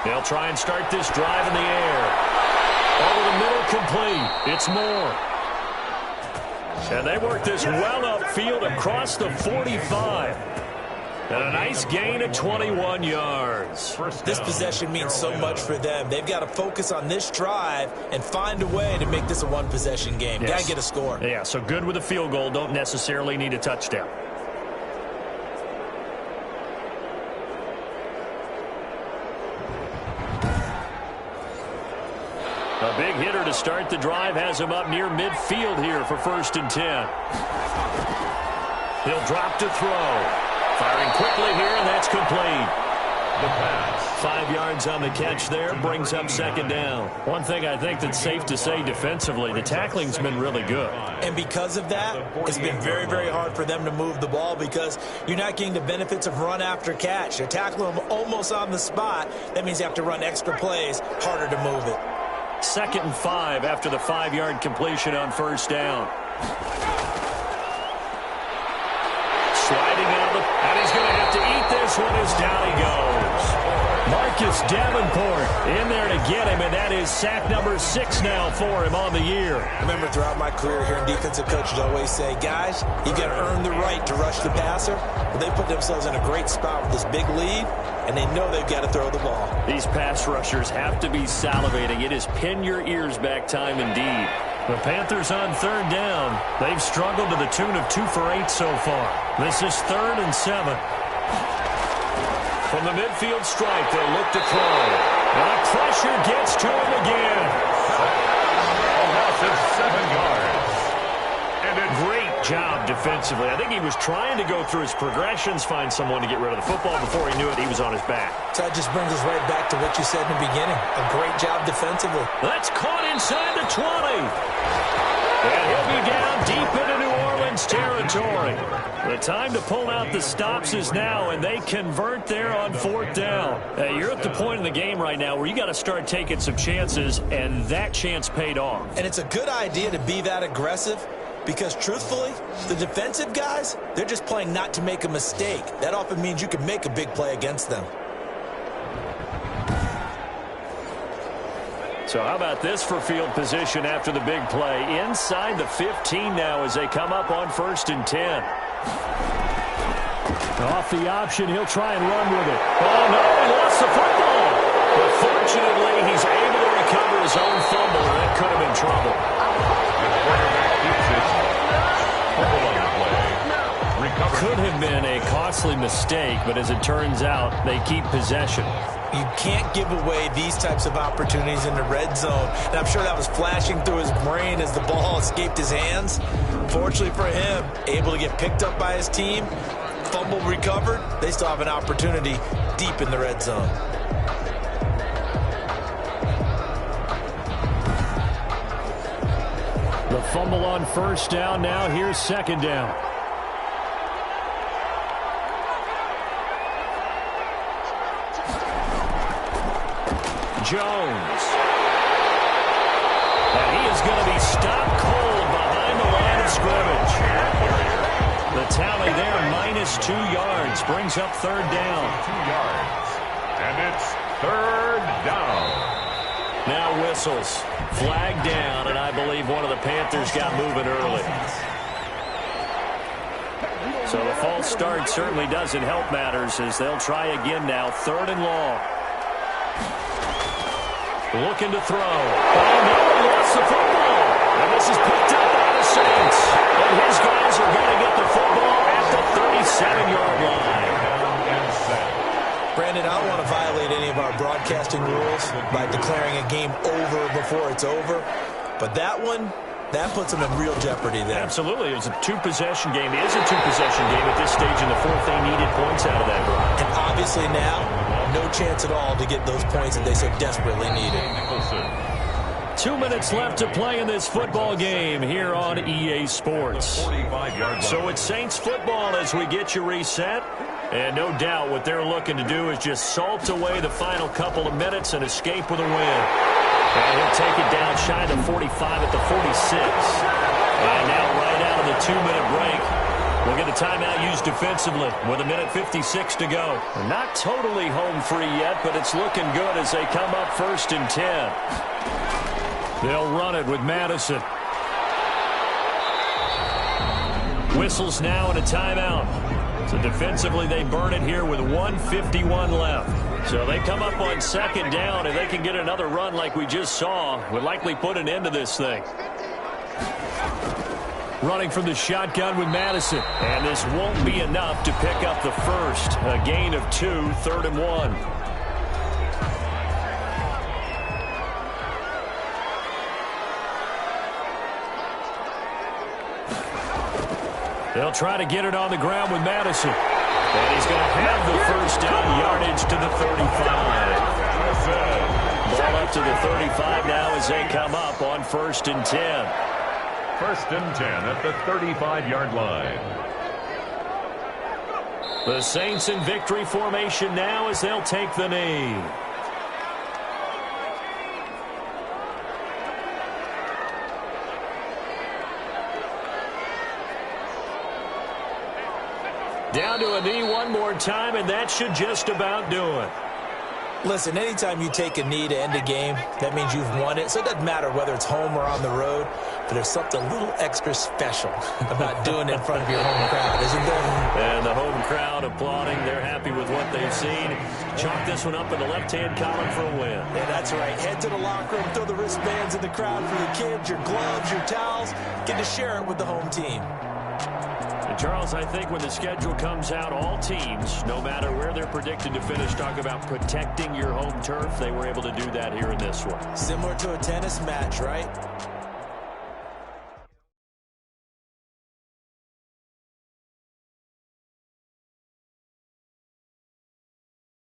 They'll try and start this drive in the air. Over the middle, complete. It's Moore. And they work this well upfield across the 45. And a nice gain of 21 yards. This possession means so much for them. They've got to focus on this drive and find a way to make this a one-possession game. Yes. Got to get a score. Yeah, so good with a field goal. Don't necessarily need a touchdown. The big hitter to start the drive has him up near midfield here for 1st and 10. He'll drop to throw. Firing quickly here, and that's complete. The pass. 5 yards on the catch there, brings up 2nd down. One thing I think that's safe to say defensively, the tackling's been really good. And because of that, it's been very, very hard for them to move the ball because you're not getting the benefits of run after catch. They're tackling them almost on the spot. That means you have to run extra plays, harder to move it. 2nd and 5 after the 5-yard completion on 1st down. Sliding out of and he's going to have to eat this one as down he goes. Marcus Davenport in there to get him, and that is sack number 6 now for him on the year. I remember throughout my career here, defensive coaches always say, guys, you got to earn the right to rush the passer. But they put themselves in a great spot with this big lead, and they know they've got to throw the ball. These pass rushers have to be salivating. It is pin your ears back time indeed. The Panthers on 3rd down. They've struggled to the tune of 2 for 8 so far. This is 3rd and 7. From the midfield stripe, they'll look to throw. And the pressure gets to him again. A loss of 7 yards. And a Great job defensively. I think he was trying to go through his progressions, find someone to get rid of the football. Before he knew it, he was on his back. So that just brings us right back to what you said in the beginning. A great job defensively. That's caught inside the 20. And he'll be down deep into New Orleans territory. The time to pull out the stops is now, and they convert there on 4th down. You're at the point in the game right now where you got to start taking some chances, and that chance paid off. And it's a good idea to be that aggressive because, truthfully, the defensive guys, they're just playing not to make a mistake. That often means you can make a big play against them. So how about this for field position after the big play? Inside the 15 now as they come up on 1st and 10. Off the option, he'll try and run with it. Oh, no, he lost the football. But fortunately, he's able to recover his own fumble, and that could have been trouble. Could have been a costly mistake, but as it turns out, they keep possession. You can't give away these types of opportunities in the red zone. And I'm sure that was flashing through his brain as the ball escaped his hands. Fortunately for him, able to get picked up by his team, fumble recovered. They still have an opportunity deep in the red zone. The fumble on 1st down. Now here's 2nd down. Jones. And he is going to be stopped cold behind the line of scrimmage. The tally there, -2 yards, brings up 3rd down. 2 yards. And it's 3rd down. Now whistles. Flag down, and I believe one of the Panthers got moving early. So the false start certainly doesn't help matters as they'll try again now, 3rd and long. Looking to throw. Oh, no, he lost the football. And this is picked up by the Saints. And his guys are going to get the football at the 37-yard line. Brandon, I don't want to violate any of our broadcasting rules by declaring a game over before it's over. But that one, that puts them in real jeopardy there. Absolutely. It was a 2-possession game. It is a 2-possession game at this stage in the 4th. They needed points out of that drive. And obviously now, no chance at all to get those points that they so desperately needed. 2 minutes left to play in this football game here on EA Sports. So it's Saints football as we get you reset. And no doubt what they're looking to do is just salt away the final couple of minutes and escape with a win. And he'll take it down shy of the 45 at the 46. And now right out of the 2-minute break, we'll get a timeout used defensively with 1:56 to go. We're not totally home free yet, but it's looking good as they come up 1st and 10. They'll run it with Madison. Whistles now and a timeout. So defensively, they burn it here with 1:51 left. So they come up on 2nd down, and they can get another run like we just saw. Would likely put an end to this thing. Running from the shotgun with Madison. And this won't be enough to pick up the first. A gain of 2, 3rd and 1. They'll try to get it on the ground with Madison. And he's going to have the first down yardage to the 35. Ball up to the 35 now as they come up on 1st and 10. 1st and 10 at the 35-yard line. The Saints in victory formation now as they'll take the knee. Down to a knee one more time, and that should just about do it. Listen, anytime you take a knee to end a game, that means you've won it. So it doesn't matter whether it's home or on the road, but there's something a little extra special about doing it in front of your home crowd, isn't there? And the home crowd applauding. They're happy with what they've seen. Chalk this one up in the left-hand column for a win. Yeah, that's right. Head to the locker room, throw the wristbands in the crowd for your kids, your gloves, your towels. Get to share it with the home team. And Charles, I think when the schedule comes out, all teams, no matter where they're predicted to finish, talk about protecting your home turf. They were able to do that here in this one. Similar to a tennis match, right?